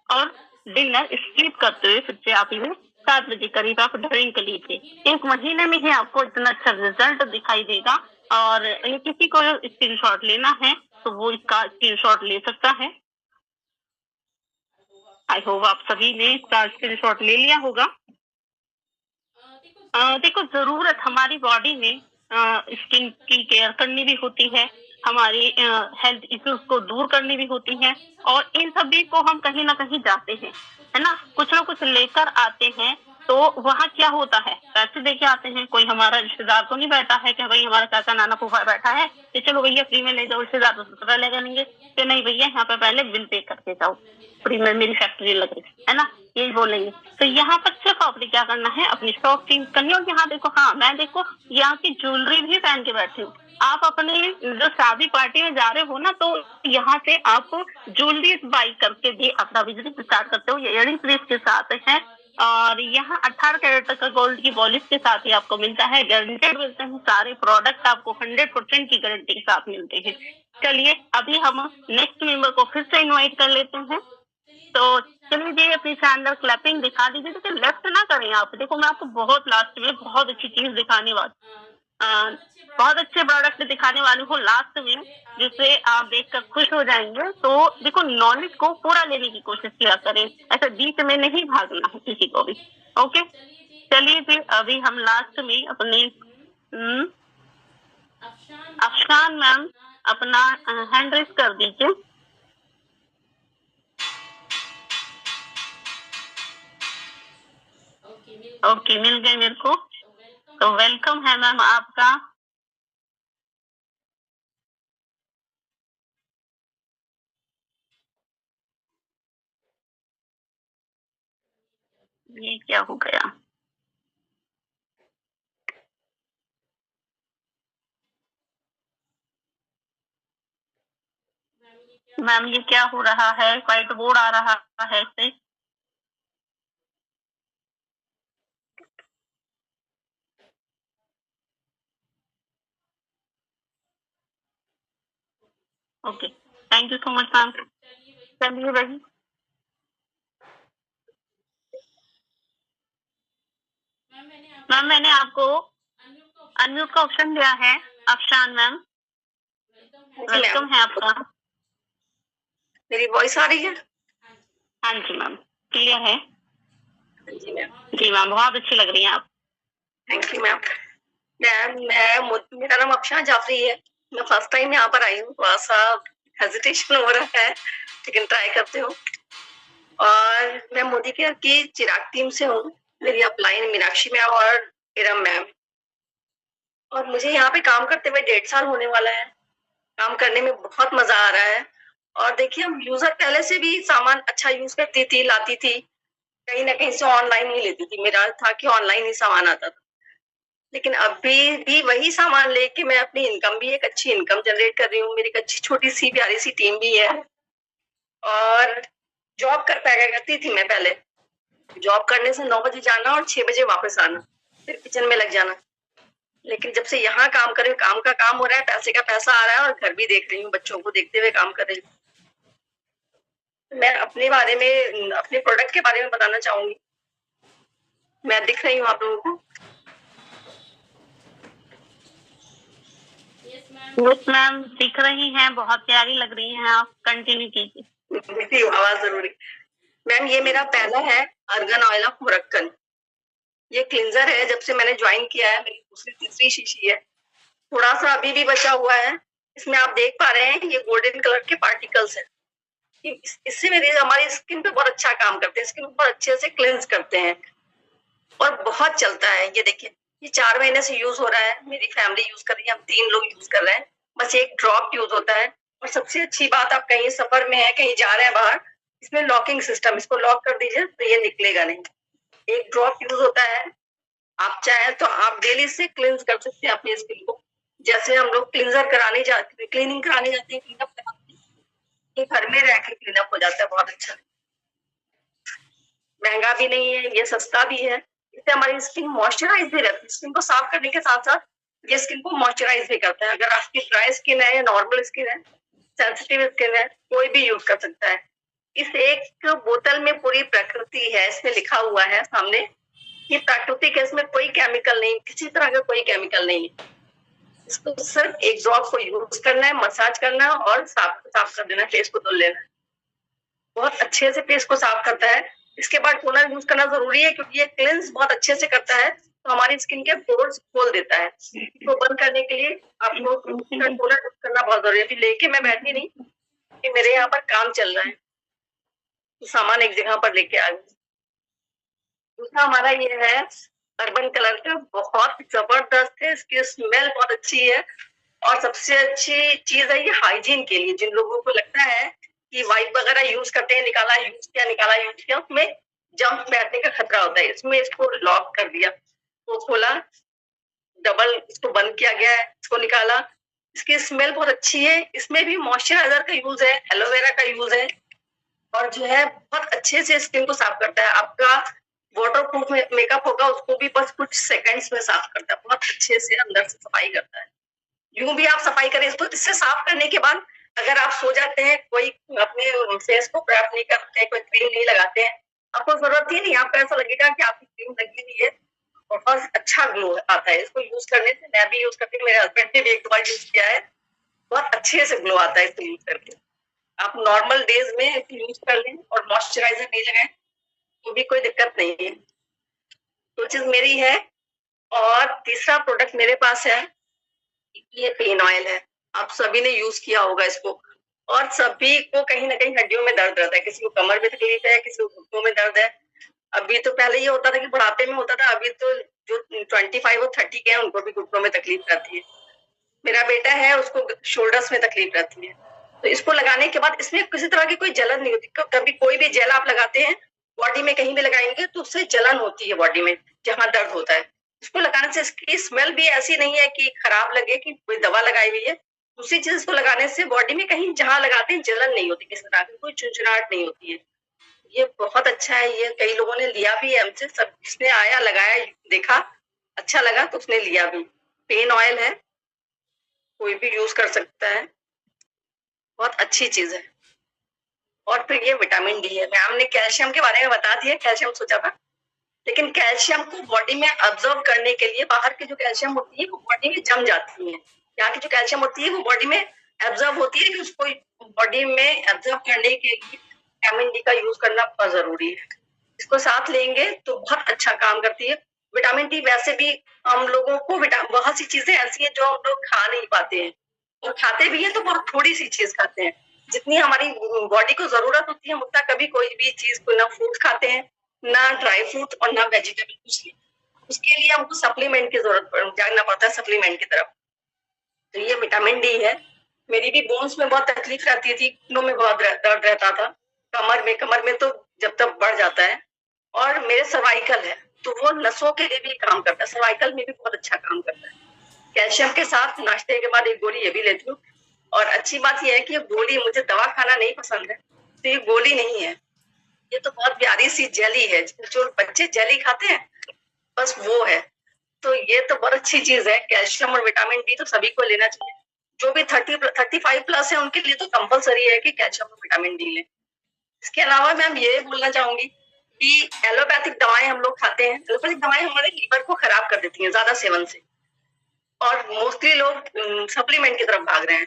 और डिनर स्किप करते हुए फिर से आप ये 7 बजे करीब आप ड्रिंक लीजिए। 1 महीने में ही आपको इतना अच्छा रिजल्ट दिखाई देगा। और ये किसी को स्क्रीनशॉट लेना है तो वो इसका स्क्रीनशॉट ले सकता है। आई होप आप सभी ने इसका स्क्रीनशॉट ले लिया होगा। देखो, जरूरत हमारी बॉडी में स्किन की केयर करनी भी होती है, हमारी हेल्थ इश्यूज को दूर करनी भी होती है, और इन सभी को हम कहीं ना कहीं जाते हैं, है ना, कुछ ना कुछ लेकर आते हैं। तो वहाँ क्या होता है, पैसे दे के आते हैं, कोई हमारा रिश्तेदार तो नहीं बैठा है कि भाई हमारा चाचा नाना फूफा बैठा है कि चलो भैया फ्री में ले जाओ, रिश्तेदार तो सबसे पहले करेंगे कि नहीं भैया यहाँ पे पहले बिल पे करके जाओ, फ्री में मेरी फैक्ट्री लग रही है ना, यही बोलेंगे। तो यहाँ पर सिर्फ आपने क्या करना है, अपनी शॉप चेंज करनी है। और यहाँ देखो, हाँ मैं देखो यहाँ की ज्वेलरी भी पहन के बैठी हूँ। आप अपने जो शादी पार्टी में जा रहे हो ना, तो यहाँ से आप ज्वेलरी बाई करके भी अपना बिजनेस स्टार्ट करते हो। ये इयरिंग्स भी इसके साथ है, और यहाँ 18 कैरेट तक का गोल्ड की पॉलिश के साथ ही आपको मिलता है, गारंटेड मिलते हैं सारे प्रोडक्ट, आपको 100% की गारंटी के साथ मिलते हैं। चलिए अभी हम नेक्स्ट मेंबर को फिर से इनवाइट कर लेते हैं। तो चलिए जी, अपनी शानदार क्लैपिंग दिखा दीजिए। देखिए लेफ्ट ना करें आप, देखो मैं आपको बहुत लास्ट में बहुत अच्छी चीज दिखाने वाली, बहुत अच्छे प्रोडक्ट दिखाने वाली हूँ लास्ट में, जिसे आप देखकर खुश हो जाएंगे। तो देखो, नॉलेज को पूरा लेने की कोशिश किया करें, ऐसे बीच में नहीं भागना है किसी को भी। ओके, चलिए फिर अभी हम लास्ट में अपने अफशान मैम अपना हैंड रेस कर दीजिए। ओके, मिल गए मेरे को, तो वेलकम है मैम आपका। ये क्या हो गया, मैम ये क्या हो रहा है, व्हाइट बोर्ड आ रहा है इससे। Okay, thank you so much ma'am. चलिए भाई, मैम मैंने आपको अनम्यूट का ऑप्शन दिया है। अफशान मैम, वेलकम है आपका। मेरी वॉइस आ रही है? हाँ जी मैम, क्लियर है। जी मैम। जी मैम, बहुत अच्छी लग रही हैं आप। Thank you ma'am. मेरा नाम अफशान जाफरी है। मैं फर्स्ट टाइम यहाँ पर आई हूँ, थोड़ा सा हेजिटेशन हो रहा है, लेकिन ट्राई करते हो। और मैं मोदी केयर की चिराग टीम से हूँ। मेरी अपलाइन मीनाक्षी मैम और इरम मैम, और मुझे यहाँ पे काम करते हुए 1.5 साल होने वाला है। काम करने में बहुत मजा आ रहा है। और देखिए, हम यूजर पहले से भी सामान अच्छा यूज करती थी, लाती थी, कहीं ना कहीं से ऑनलाइन ही लेती थी। मेरा था कि ऑनलाइन ही सामान आता था, लेकिन अभी भी वही सामान लेके मैं अपनी इनकम भी, एक अच्छी इनकम जनरेट कर रही हूँ। मेरी एक अच्छी छोटी सी प्यारी सी टीम भी है। और जॉब करती थी मैं पहले, जॉब करने से 9 बजे जाना और 6 बजे वापस आना, फिर किचन में लग जाना। लेकिन जब से यहाँ काम कर रही हूँ, काम का काम हो रहा है, पैसे का पैसा आ रहा है, और घर भी देख रही हूँ, बच्चों को देखते हुए काम कर रही हूँ। मैं अपने बारे में, अपने प्रोडक्ट के बारे में बताना चाहूंगी। मैं दिख रही हूँ आप लोगों को? यस मैम, दिख रही हैं, बहुत प्यारी लग रही हैं आप, कंटिन्यू कीजिए। आवाज जरूरी। मैम, ये मेरा पहला है अर्गन ऑयल ऑफ मुरक्कन। ये क्लिंजर है, जब से मैंने ज्वाइन किया है, मेरी दूसरी तीसरी शीशी है। थोड़ा सा अभी भी बचा हुआ है, इसमें आप देख पा रहे हैं ये गोल्डन कलर के पार्टिकल्स हैं। इससे मेरी हमारी स्किन पे बहुत अच्छा काम करते हैं, स्किन को बहुत अच्छे से क्लेंस करते हैं और बहुत चलता है। ये देखिए, ये 4 महीने से यूज हो रहा है, मेरी फैमिली यूज कर रही है, हम 3 लोग यूज कर रहे हैं। बस एक ड्रॉप यूज होता है। और सबसे अच्छी बात, आप कहीं सफर में है, कहीं जा रहे हैं बाहर, इसमें लॉकिंग सिस्टम, इसको लॉक कर दीजिए तो ये निकलेगा नहीं। एक ड्रॉप यूज होता है। आप चाहे तो आप डेली से क्लींस कर सकते हैं अपनी स्किन को। जैसे हम लोग क्लींजर कराने जाते हैं, क्लीनिंग कराने जाते हैं, क्लीनअप कराते हैं, ये घर में रह के क्लीनअप हो जाता है, बहुत अच्छा। महंगा भी नहीं है, ये सस्ता भी है। इससे हमारी स्किन मॉइस्चराइज भी रहती है। स्किन को साफ करने के साथ साथ ये स्किन को मॉइस्चराइज भी करता है। अगर आपकी ड्राई स्किन है या नॉर्मल स्किन है, सेंसिटिव स्किन है, कोई भी यूज कर सकता है। इस एक बोतल में पूरी प्रकृति है, इसमें लिखा हुआ है सामने कि प्राकृतिक है, इसमें कोई केमिकल नहीं, किसी तरह का कोई केमिकल नहीं है। इसको सिर्फ एक ड्रॉप को यूज करना है, मसाज करना है और साफ कर देना, फेस को धुल लेना है। बहुत अच्छे से फेस को साफ करता है। इसके बाद टोनर यूज करना जरूरी है, क्योंकि ये क्लेंस बहुत अच्छे से करता है, तो हमारी स्किन के पोर्स खोल देता है। तो बंद करने के लिए आपको टोनर यूज करना बहुत जरूरी है। अभी लेके मैं बैठी नहीं कि मेरे यहाँ पर काम चल रहा है, तो सामान एक जगह पर लेके आ गई। दूसरा हमारा ये है अर्बन कलर का, बहुत जबरदस्त है, इसकी स्मेल बहुत अच्छी है। और सबसे अच्छी चीज है ये हाइजीन के लिए। जिन लोगों को लगता है कि वाइप वगैरह यूज करते हैं, निकाला यूज किया, उसमें जंप बैठने का खतरा होता है। इसमें इसको लॉक कर दिया, तो खोला, डबल इसको बंद किया गया है, इसको निकाला। इसकी स्मेल बहुत अच्छी है। इसमें भी मॉइस्चराइजर का यूज है, एलोवेरा का यूज है, और जो है बहुत अच्छे से स्किन को साफ करता है। आपका वाटर प्रूफ मेकअप होगा, उसको भी बस कुछ सेकंड्स में साफ करता है, बहुत अच्छे से अंदर से सफाई करता है। यूं भी आप सफाई करें इसको। इससे साफ करने के बाद अगर आप सो जाते हैं, कोई अपने फेस को प्रैप नहीं करते हैं, कोई क्रीम नहीं लगाते हैं, आपको जरूरत ही नहीं, आपको ऐसा लगेगा कि आपकी क्रीम लगी हुई है, बहुत अच्छा ग्लो आता है। इसको यूज करने से, मैं भी यूज करती हूँ, मेरे हस्बैंड ने भी एक बार यूज किया है, बहुत अच्छे से ग्लो आता है इसको यूज करके। आप नॉर्मल डेज में इसको यूज कर लें और मॉइस्चराइजर नहीं लगाएं तो भी कोई दिक्कत नहीं है। तो चीज मेरी है। और तीसरा प्रोडक्ट मेरे पास है, ये पेन ऑयल है। आप सभी ने यूज किया होगा इसको, और सभी को कहीं ना कहीं हड्डियों में दर्द रहता है। किसी को कमर में तकलीफ है, किसी को घुटनों में दर्द है। अभी तो पहले ये होता था कि बुढ़ापे में होता था, अभी तो जो 25 और 30 के हैं उनको भी घुटनों में तकलीफ रहती है। मेरा बेटा है, उसको शोल्डर्स में तकलीफ रहती है। तो इसको लगाने के बाद इसमें किसी तरह की कोई जलन नहीं होती। कभी कोई भी जेल आप लगाते हैं बॉडी में, कहीं भी लगाएंगे तो उससे जलन होती है बॉडी में, जहाँ दर्द होता है। इसको लगाने से इसकी स्मेल भी ऐसी नहीं है कि खराब लगे कि कोई दवा लगाई हुई है। दूसरी चीज, इसको लगाने से बॉडी में कहीं जहाँ लगाते हैं जलन नहीं होती, किसी तरह की कोई चुनचुनाहट नहीं होती है। ये बहुत अच्छा है। ये कई लोगों ने लिया भी है हमसे, सब जिसने आया, लगाया, देखा, अच्छा लगा तो उसने लिया भी। पेन ऑयल है, कोई भी यूज कर सकता है, बहुत अच्छी चीज है। और फिर ये विटामिन डी है। मैम ने कैल्शियम के बारे में बता दिया, कैल्शियम सोचा था, लेकिन कैल्शियम को बॉडी में अब्जॉर्ब करने के लिए बाहर की जो कैल्शियम होती है वो बॉडी में जम जाती है। यहाँ की जो कैल्शियम होती है वो बॉडी में एब्जॉर्ब होती है, कि उसको बॉडी में एब्जॉर्ब करने के लिए विटामिन डी का यूज करना बहुत जरूरी है। इसको साथ लेंगे तो बहुत अच्छा काम करती है। विटामिन डी वैसे भी हम लोगों को, बहुत सी चीजें ऐसी हैं जो हम लोग खा नहीं पाते हैं, और खाते भी हैं तो बहुत थोड़ी सी चीज खाते हैं। जितनी हमारी बॉडी को जरूरत होती है उतना कभी कोई भी चीज को, ना फ्रूट खाते हैं, ना ड्राई फ्रूट और ना वेजिटेबल, कुछ नहीं। उसके लिए हमको सप्लीमेंट की जरूरत जाना पड़ता है, सप्लीमेंट की तरफ। तो ये विटामिन डी है। मेरी भी बोन्स में बहुत तकलीफ रहती थी, घुटनों में बहुत दर्द रहता था, कमर में तो जब तक बढ़ जाता है। और मेरे सर्वाइकल है, तो वो नसों के लिए भी काम करता है, सर्वाइकल में भी बहुत अच्छा काम करता है। कैल्शियम के साथ नाश्ते के बाद एक गोली ये भी लेती हूँ। और अच्छी बात यह है कि ये गोली, मुझे दवा खाना नहीं पसंद है, तो ये गोली नहीं है, ये तो बहुत प्यारी सी जेली है, जो बच्चे जेली खाते हैं बस वो है। तो ये तो बहुत अच्छी चीज है। कैल्शियम और विटामिन डी तो सभी को लेना चाहिए। जो भी 35 प्लस है उनके लिए तो कंपलसरी है कि कैल्शियम और विटामिन डी लें। इसके अलावा मैम ये बोलना चाहूंगी कि एलोपैथिक दवाएं हम लोग खाते हैं। एलोपैथिक दवाएं हमारे लीवर को खराब कर देती हैं ज्यादा सेवन से, और मोस्टली लोग सप्लीमेंट की तरफ भाग रहे हैं।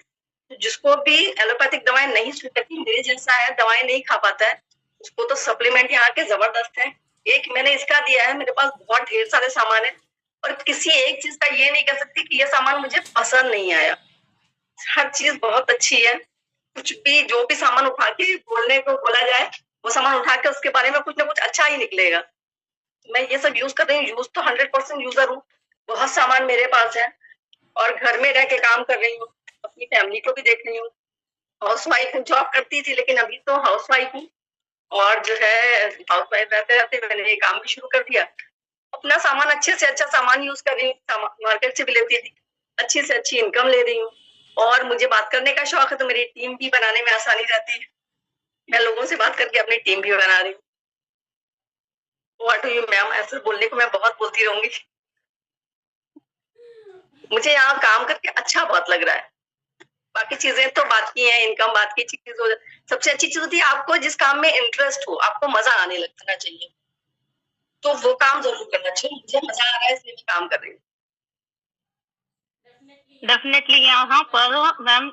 तो जिसको भी एलोपैथिक दवाएं नहीं सूट करती, मेरे जैसा है, दवाएं नहीं खा पाता है, उसको तो सप्लीमेंट यहाँ के जबरदस्त है। एक मैंने इसका दिया है, मेरे पास बहुत ढेर सारे सामान है, और किसी एक चीज का ये नहीं कह सकती कि ये सामान मुझे पसंद नहीं आया। हर चीज बहुत अच्छी है। कुछ भी जो भी सामान उठा के बोलने को बोला जाए, वो सामान उठा के उसके बारे में कुछ ना कुछ अच्छा ही निकलेगा। मैं ये सब यूज कर रही हूँ, यूज तो 100% यूजर हूँ। बहुत सामान मेरे पास है और घर में रह के काम कर रही हूँ, अपनी फैमिली को भी देख रही हूँ। हाउस वाइफ हूँ, जॉब करती थी लेकिन अभी तो हाउस वाइफ हूँ। और जो है हाउस वाइफ रहते रहते मैंने ये काम भी शुरू कर दिया। अपना सामान अच्छे से अच्छा सामान यूज कर रही हूँ, मार्केट से भी लेती थी, अच्छी से अच्छी इनकम ले रही हूँ। और मुझे बात करने का शौक है तो मेरी टीम भी बनाने में आसानी रहती है। मैं लोगों से बात करके अपनी टीम भी बना रही हूँ। व्हाट डू यू मैम, ऐसे बोलने को मैं बहुत बोलती रहूंगी। मुझे यहाँ काम करके अच्छा बहुत लग रहा है। बाकी चीजें तो बात की है, इनकम बात की चीज हो। सबसे अच्छी चीज होती है आपको जिस काम में इंटरेस्ट हो, आपको मजा आने लगना चाहिए, तो वो काम जरूर करना चाहिए। मुझे मजा आ रहा है इसलिए मैं काम कर रही हूँ। डेफिनेटली यहाँ पर मैम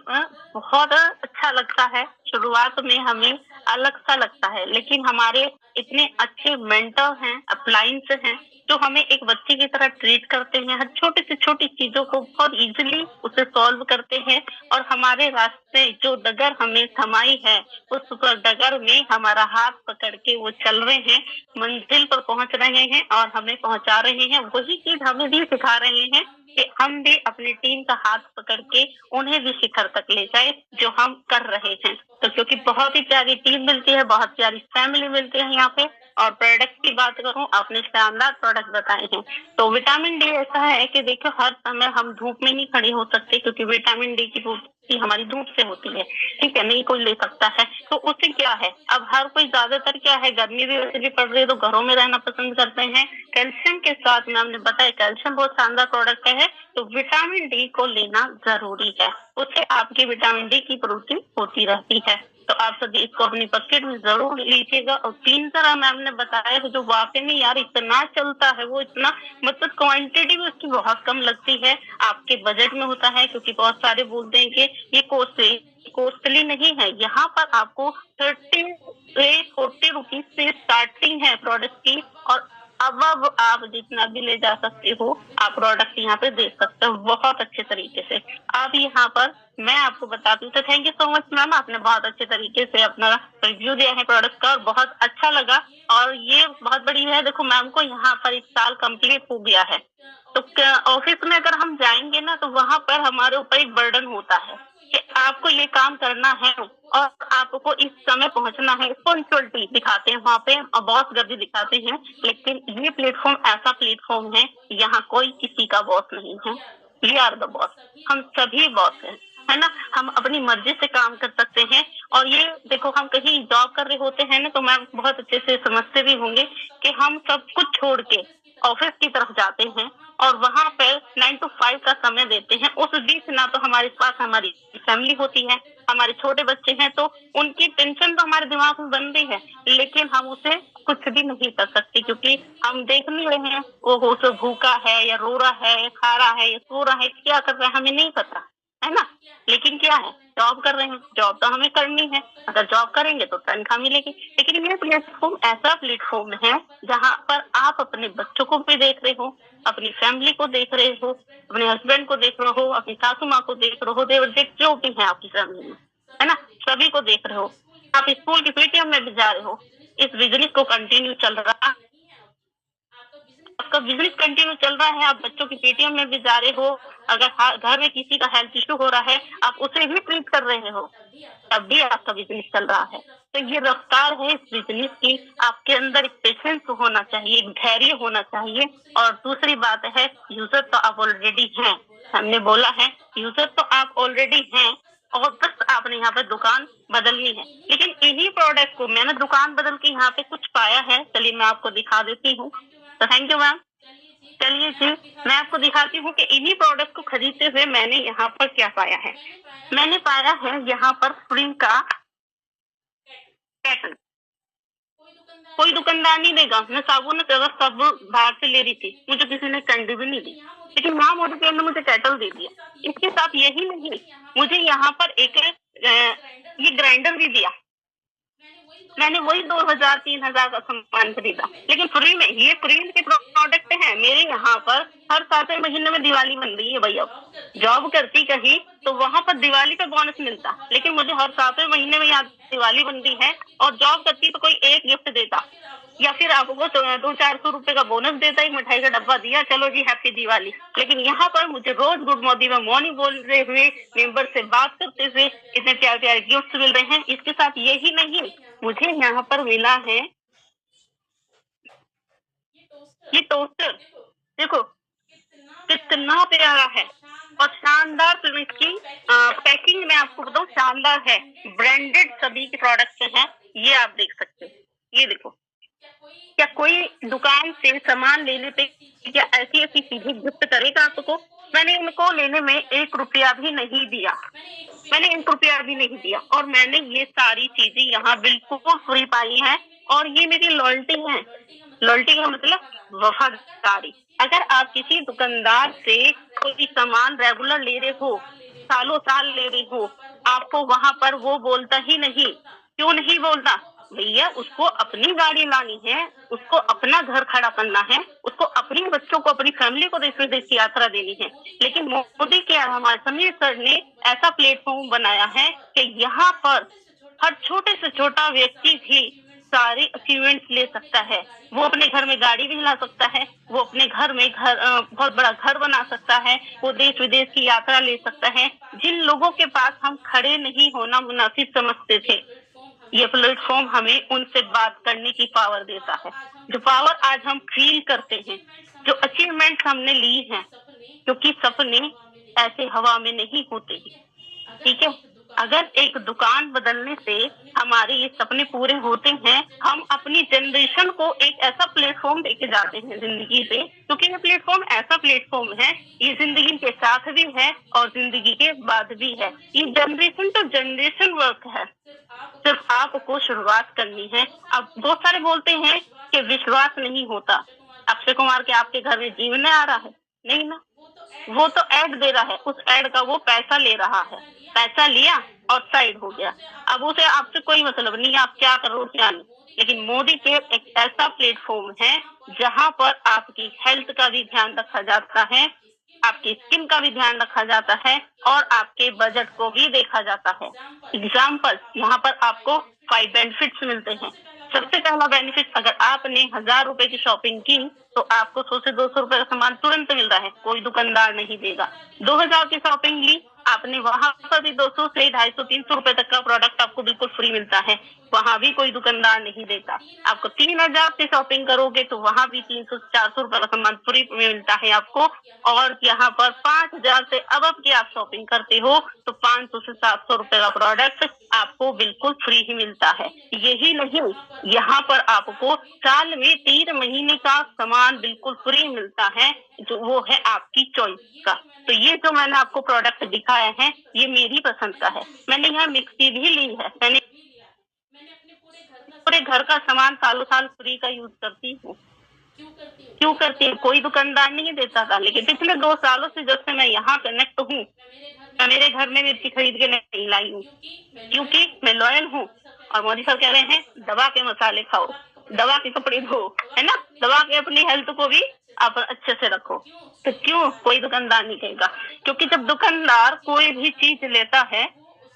बहुत अच्छा लगता है। शुरुआत में हमें अलग सा लगता है, लेकिन हमारे इतने अच्छे मेंटर हैं, अपलाइंस हैं, जो हमें एक बच्चे की तरह ट्रीट करते हैं। हर छोटी से छोटी चीजों को बहुत इजीली उसे सॉल्व करते हैं और हमारे रास्ते जो डगर हमें थमाई है, उस डगर में हमारा हाथ पकड़ के वो चल रहे हैं, मंजिल पर पहुंच रहे हैं और हमें पहुंचा रहे हैं। वही चीज हमें भी सिखा रहे हैं कि हम भी अपनी टीम का हाथ पकड़ के उन्हें भी शिखर तक ले जाए जो हम कर रहे हैं। तो क्योंकि बहुत ही प्यारी टीम मिलती है, बहुत प्यारी फैमिली मिलती है यहाँ पे। और प्रोडक्ट की बात करूं, आपने शानदार प्रोडक्ट बताए हैं। तो विटामिन डी ऐसा है कि देखो हर समय हम धूप में नहीं खड़े हो सकते, क्योंकि विटामिन डी की पूर्ति हमारी धूप से होती है, ठीक है, नहीं कोई ले सकता है। तो उससे क्या है, अब हर कोई ज्यादातर क्या है, गर्मी भी वैसे भी पड़ रही है तो घरों में रहना पसंद करते हैं। कैल्शियम के साथ में हमने बताया, कैल्शियम बहुत शानदार प्रोडक्ट है, तो विटामिन डी को लेना जरूरी है। उससे आपकी विटामिन डी की पूर्ति होती रहती है। तो आप सभी इसको अपनी पॉकेट में जरूर लीजिएगा। और 3 तरह मैम ने बताया है, जो वाकई में यार इतना चलता है, वो इतना मतलब क्वांटिटी भी उसकी बहुत कम लगती है, आपके बजट में होता है। क्योंकि बहुत सारे बोलते हैं कि ये कॉस्टली नहीं है। यहाँ पर आपको 30 से 40 रुपीज से स्टार्टिंग है प्रोडक्ट की, और अब आप जितना भी ले जा सकते हो, आप प्रोडक्ट यहाँ पे दे सकते हो बहुत अच्छे तरीके से। अब यहाँ पर मैं आपको बताती हूँ। तो thank you so much ma'am, आपने बहुत अच्छे तरीके से अपना रिव्यू दिया है प्रोडक्ट का और बहुत अच्छा लगा। और ये बहुत बड़ी है, देखो मैम को यहाँ पर 1 साल कंप्लीट हो गया है। तो ऑफिस में अगर हम जाएंगे ना, तो वहां पर हमारे ऊपर एक बर्डन होता है कि आपको ये काम करना है और आपको इस समय पहुंचना है। पंक्चुअलिटी दिखाते हैं वहाँ पे और बॉस गर्दी दिखाते हैं, लेकिन ये प्लेटफॉर्म ऐसा प्लेटफॉर्म है, यहाँ कोई किसी का बॉस नहीं है। वी आर द बॉस, हम सभी बॉस हैं, है ना। हम अपनी मर्जी से काम कर सकते हैं। और ये देखो, हम कहीं जॉब कर रहे होते हैं ना, तो मैम बहुत अच्छे से समझते भी होंगे कि हम सब कुछ छोड़ के ऑफिस की तरफ जाते हैं और वहां पर 9 to 5 का समय देते हैं। उस बीच ना तो हमारे पास हमारी फैमिली होती है, हमारे छोटे बच्चे हैं, तो उनकी टेंशन तो हमारे दिमाग में बन रही है, लेकिन हम उसे कुछ भी नहीं कर सकते, क्योंकि हम देख नहीं रहे हैं वो उसे भूखा है या रो रहा है, खा रहा है या सो रहा है, क्या कर रहा है हमें नहीं पता, है ना। लेकिन क्या है, जॉब कर रहे हैं, जॉब तो हमें करनी है, अगर जॉब करेंगे तो तनख्वाह मिलेगी। लेकिन ये प्लेटफॉर्म ऐसा प्लेटफॉर्म है जहाँ पर आप अपने बच्चों को भी देख रहे हो, अपनी फैमिली को देख रहे हो, अपने हस्बैंड को देख रहे हो, अपनी सासू माँ को देख रहे हो, देवर जेठ जो भी है आपकी फैमिली में, है ना, सभी को देख रहे हो। आप स्कूल की पीटीएम में भी जा रहे हो, इस बिजनेस को कंटिन्यू चल रहा है, आपका बिजनेस कंटिन्यू चल रहा है, आप बच्चों की पेटीएम में भी जा रहे हो। अगर घर में किसी का हेल्थ इश्यू हो रहा है, आप उसे भी ट्रीट कर रहे हो, तब भी आपका बिजनेस चल रहा है। तो ये रफ्तार है इस बिजनेस की। आपके अंदर एक पेशेंस होना चाहिए, एक धैर्य होना चाहिए। और दूसरी बात है, यूजर तो आप ऑलरेडी हैं, हमने बोला है यूजर तो आप ऑलरेडी हैं, और बस आपने यहाँ पे दुकान बदलनी है। लेकिन इन्हीं प्रोडक्ट को मैंने दुकान बदल के यहाँ पे कुछ पाया है, चलिए मैं आपको दिखा देती हूँ। तो थैंक यू मैम। चलिए जी, मैं आपको दिखाती हूँ कि इन्हीं प्रोडक्ट को खरीदते हुए मैंने यहाँ पर क्या पाया है। मैंने पाया है यहाँ पर फ्री का पैटर्न, कोई दुकानदार नहीं देगा। मैं साबुन सब बाहर से ले रही थी, मुझे किसी ने कैंडी भी नहीं दी, लेकिन वहाँ मोदी ने मुझे कैटल दे दिया। इसके साथ यही नहीं, मुझे यहाँ पर एक ये ग्राइंडर भी दिया। मैंने वही 2000-3000 का सामान खरीदा, लेकिन फ्री में। ये फ्री के प्रोडक्ट है मेरे यहाँ पर। हर 7वें महीने में दिवाली बन रही है भाई। अब जॉब करती कहीं तो वहां पर दिवाली पे बोनस मिलता, लेकिन मुझे हर 7वें महीने में यहाँ दिवाली बन रही है और जॉब करती तो कोई एक गिफ्ट देता या फिर आपको 200-400 रुपए का बोनस देता, एक मिठाई का डब्बा दिया, चलो जी हैप्पी दिवाली। लेकिन यहाँ पर मुझे रोज गुड मॉर्निंग बोलते हुए, मेंबर से बात करते हुए इतने प्यारे प्यारे गिफ्ट मिल रहे हैं। इसके साथ यही नहीं, मुझे यहाँ पर मिला है ये टोस्टर, देखो कितना प्यारा है और शानदार फिल्म की पैकिंग में आपको बताऊं शानदार है। ब्रांडेड सभी के प्रोडक्ट्स हैं, ये आप देख सकते हो। ये देखो, क्या कोई दुकान से सामान लेने पे क्या ऐसी ऐसी चीजें गिफ्ट करेगा आपको? मैंने इनको लेने में 1 रुपया भी नहीं दिया, मैंने 1 रुपया भी नहीं दिया और मैंने ये सारी चीजें यहाँ बिल्कुल फ्री पाई हैं और ये मेरी लॉयल्टी है। लॉयल्टी का मतलब वफादारी। अगर आप किसी दुकानदार से कोई सामान रेगुलर ले रहे हो, सालों साल ले रहे हो, आपको वहां पर वो बोलता ही नहीं। क्यों नहीं बोलता? भैया उसको अपनी गाड़ी लानी है, उसको अपना घर खड़ा करना है, उसको अपने बच्चों को, अपनी फैमिली को देश विदेश की यात्रा देनी है। लेकिन मोदी के हमारे समीर सर ने ऐसा प्लेटफॉर्म बनाया है कि यहाँ पर हर छोटे से छोटा व्यक्ति भी सारे अचीवमेंट्स ले सकता है। वो अपने घर में गाड़ी भी ला सकता है, वो अपने घर में बहुत बड़ा घर बना सकता है, वो देश विदेश की यात्रा ले सकता है। जिन लोगों के पास हम खड़े नहीं होना मुनासिब समझते थे, ये प्लेटफॉर्म हमें उनसे बात करने की पावर देता है। जो पावर आज हम फील करते हैं, जो अचीवमेंट हमने ली हैं, क्योंकि सपने ऐसे हवा में नहीं होते, ठीक है। अगर एक दुकान बदलने से हमारे ये सपने पूरे होते हैं, हम अपनी जनरेशन को एक ऐसा प्लेटफॉर्म देके जाते हैं जिंदगी पे, क्योंकि ये प्लेटफॉर्म ऐसा प्लेटफॉर्म है, ये जिंदगी के साथ भी है और जिंदगी के बाद भी है। ये जनरेशन टू जनरेशन वर्क है, सिर्फ आपको शुरुआत करनी है। अब बहुत सारे बोलते हैं कि विश्वास नहीं होता। अक्षय कुमार के आपके घर में जीवने आ रहा है? नहीं ना, वो तो ऐड दे रहा है, उस ऐड का वो पैसा ले रहा है, पैसा लिया और साइड हो गया। अब उसे आपसे कोई मतलब नहीं, आप क्या करो क्या नहीं। लेकिन मोदी के एक ऐसा प्लेटफॉर्म है जहां पर आपकी हेल्थ का भी ध्यान रखा जाता है, आपकी स्किन का भी ध्यान रखा जाता है और आपके बजट को भी देखा जाता है। एग्जाम्पल, यहाँ पर आपको 5 बेनिफिट्स मिलते हैं। सबसे पहला बेनिफिट, अगर आपने 1000 रुपए की शॉपिंग की तो आपको 100 से 200 रुपए का सामान तुरंत मिल रहा है, कोई दुकानदार नहीं देगा। 2000 की शॉपिंग ली आपने, वहां पर भी 200 से 250-300 रुपए तक का प्रोडक्ट आपको बिल्कुल फ्री मिलता है, वहां भी कोई दुकानदार नहीं देता। आपको 3000 की शॉपिंग करोगे तो वहां भी 300 से 400 रुपए का सामान फ्री मिलता है आपको। और यहाँ पर 5000 से अब की आप शॉपिंग करते हो तो 500 से 700 रुपए का प्रोडक्ट आपको बिल्कुल फ्री ही मिलता है। यही नहीं, यहाँ पर आपको साल में 3 महीने का सामान बिल्कुल फ्री मिलता है, जो वो है आपकी चॉइस का। तो ये जो मैंने आपको प्रोडक्ट दिखाया है, ये मेरी पसंद का है। मैंने यहाँ मिक्सी भी ली है, मैंने पूरे घर का सामान सालों साल फ्री का यूज करती हूँ। क्यों करती हूँ? कोई दुकानदार नहीं देता था, लेकिन पिछले 2 सालों से जब से मैं यहाँ कनेक्ट हूँ, मैं मेरे घर में मिर्ची खरीद के नहीं लाई हूँ, क्योंकि मैं लॉयल हूँ। और मोदी साहब कह रहे हैं दबा के मसाले खाओ, दबा के कपड़े धो, है ना, दबा के अपनी हेल्थ को भी आप अच्छे से रखो। तो क्यों कोई दुकानदार नहीं कहेगा? क्योंकि जब दुकानदार कोई भी चीज लेता है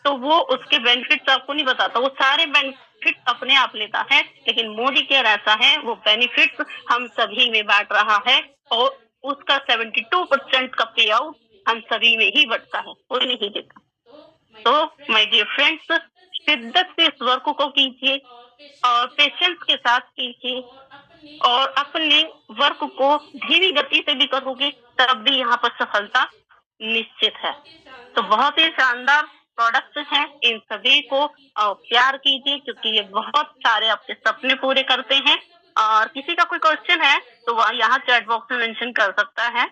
तो वो उसके बेनिफिट्स आपको नहीं बताता, वो सारे बेनिफिट अपने आप लेता है। लेकिन मोदी केयर ऐसा है, वो बेनिफिट्स हम सभी में बांट रहा है और उसका 72% का पे आउट हम सभी में ही बढ़ता है, कोई नहीं देता। तो माय डियर फ्रेंड्स, शिद्दत से इस वर्क को कीजिए और पेशेंस के साथ कीजिए और अपने वर्क को धीमी गति से भी करोगे तब भी यहाँ पर सफलता निश्चित है। तो बहुत ही शानदार प्रोडक्ट्स हैं, इन सभी को प्यार कीजिए क्योंकि ये बहुत सारे आपके सपने पूरे करते हैं। और किसी का कोई क्वेश्चन है तो वह यहाँ चैट बॉक्स में मेंशन कर सकता है।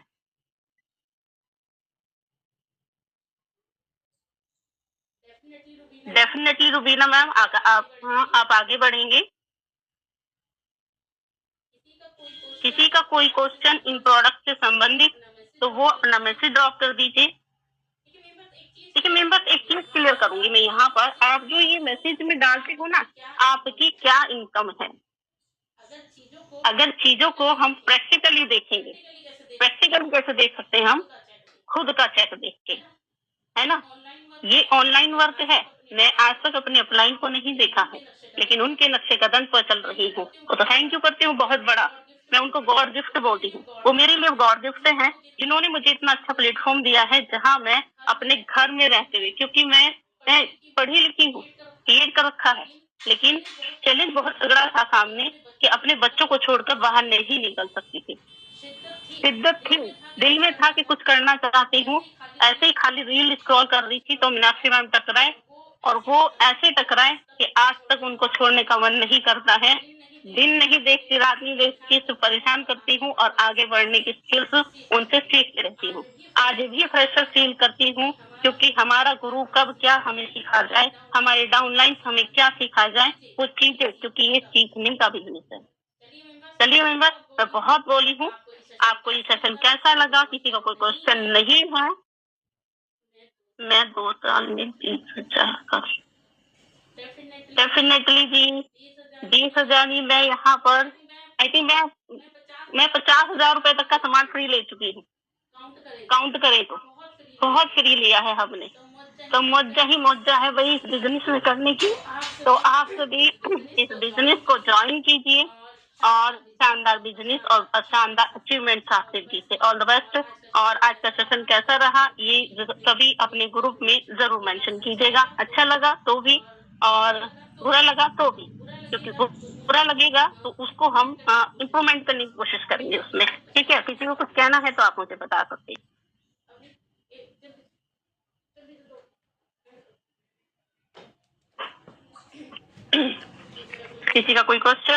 डेफिनेटली रुबीना मैम, आप आगे बढ़ेंगे। किसी का कोई क्वेश्चन इन प्रोडक्ट से संबंधित तो वो अपना मैसेज ड्रॉप कर दीजिए। ठीक है, मैं बस एक चीज क्लियर करूंगी, मैं यहाँ पर आप जो ये मैसेज में डालते हो ना, आपकी क्या इनकम है, अगर चीजों को हम प्रैक्टिकली देखेंगे, प्रैक्टिकली कैसे देख सकते हैं हम? खुद का चेक देख के, है ना? ये ऑनलाइन वर्क है, मैं आज तक अपने अपलाइन को नहीं देखा है, लेकिन उनके नक्शे कदम पर चल रही हूँ, तो थैंक यू करती हूँ बहुत बड़ा। मैं उनको गॉड गिफ्ट बोलती हूँ, वो मेरे लिए गॉड गिफ्ट हैं, जिन्होंने मुझे इतना अच्छा प्लेटफॉर्म दिया है, जहाँ मैं अपने घर में रहते हुए, क्योंकि मैं पढ़ी लिखी हूँ, बीएड कर रखा है, लेकिन चैलेंज बहुत तगड़ा था सामने कि अपने बच्चों को छोड़कर बाहर नहीं निकल सकती थी। शिद्दत थी, दिल में था कि कुछ करना चाहती हूँ। ऐसे ही खाली रील स्क्रॉल कर रही थी तो मीनाक्षी मैम टकराए, और वो ऐसे टकराए कि आज तक उनको छोड़ने का मन नहीं करता है। दिन नहीं देखती, रात नहीं देखती, सिर्फ परेशान करती हूँ और आगे बढ़ने की स्किल्स उनसे सीखती रहती हूँ। आज भी फ्रेशर फील करती हूँ, क्योंकि हमारा गुरु कब क्या हमें सिखा जाए, हमारे डाउनलाइन हमें क्या सिखा जाए, वो चीजें, क्योंकि ये सीखने का बिजनेस है। चलिए मेंबर, मैं बहुत बोली हूँ, आपको ये सेशन कैसा लगा? किसी का कोई क्वेश्चन नहीं है? मैं 2 साल में 30,000 का डेफिनेटली जी, 20,000 ही मैं यहाँ पर आई थिंक मैं 50,000 रुपए तक का सामान फ्री ले चुकी हूँ, काउंट करें तो बहुत फ्री लिया है हमने। तो मौजा ही मौजा है वही इस बिजनेस में करने की। तो आप सभी इस बिजनेस को ज्वाइन कीजिए और शानदार बिजनेस और शानदार अचीवमेंट हासिल कीजिए। All the best. और आज का सेशन कैसा रहा ये सभी अपने ग्रुप में जरूर मेंशन कीजिएगा, अच्छा लगा तो भी और बुरा लगा तो भी, क्योंकि बुरा लगेगा तो उसको हम इम्प्रूवमेंट करने की कोशिश करेंगे उसमें। ठीक है, किसी को कुछ कहना है तो आप मुझे बता सकते हैं। किसी का कोई क्वेश्चन?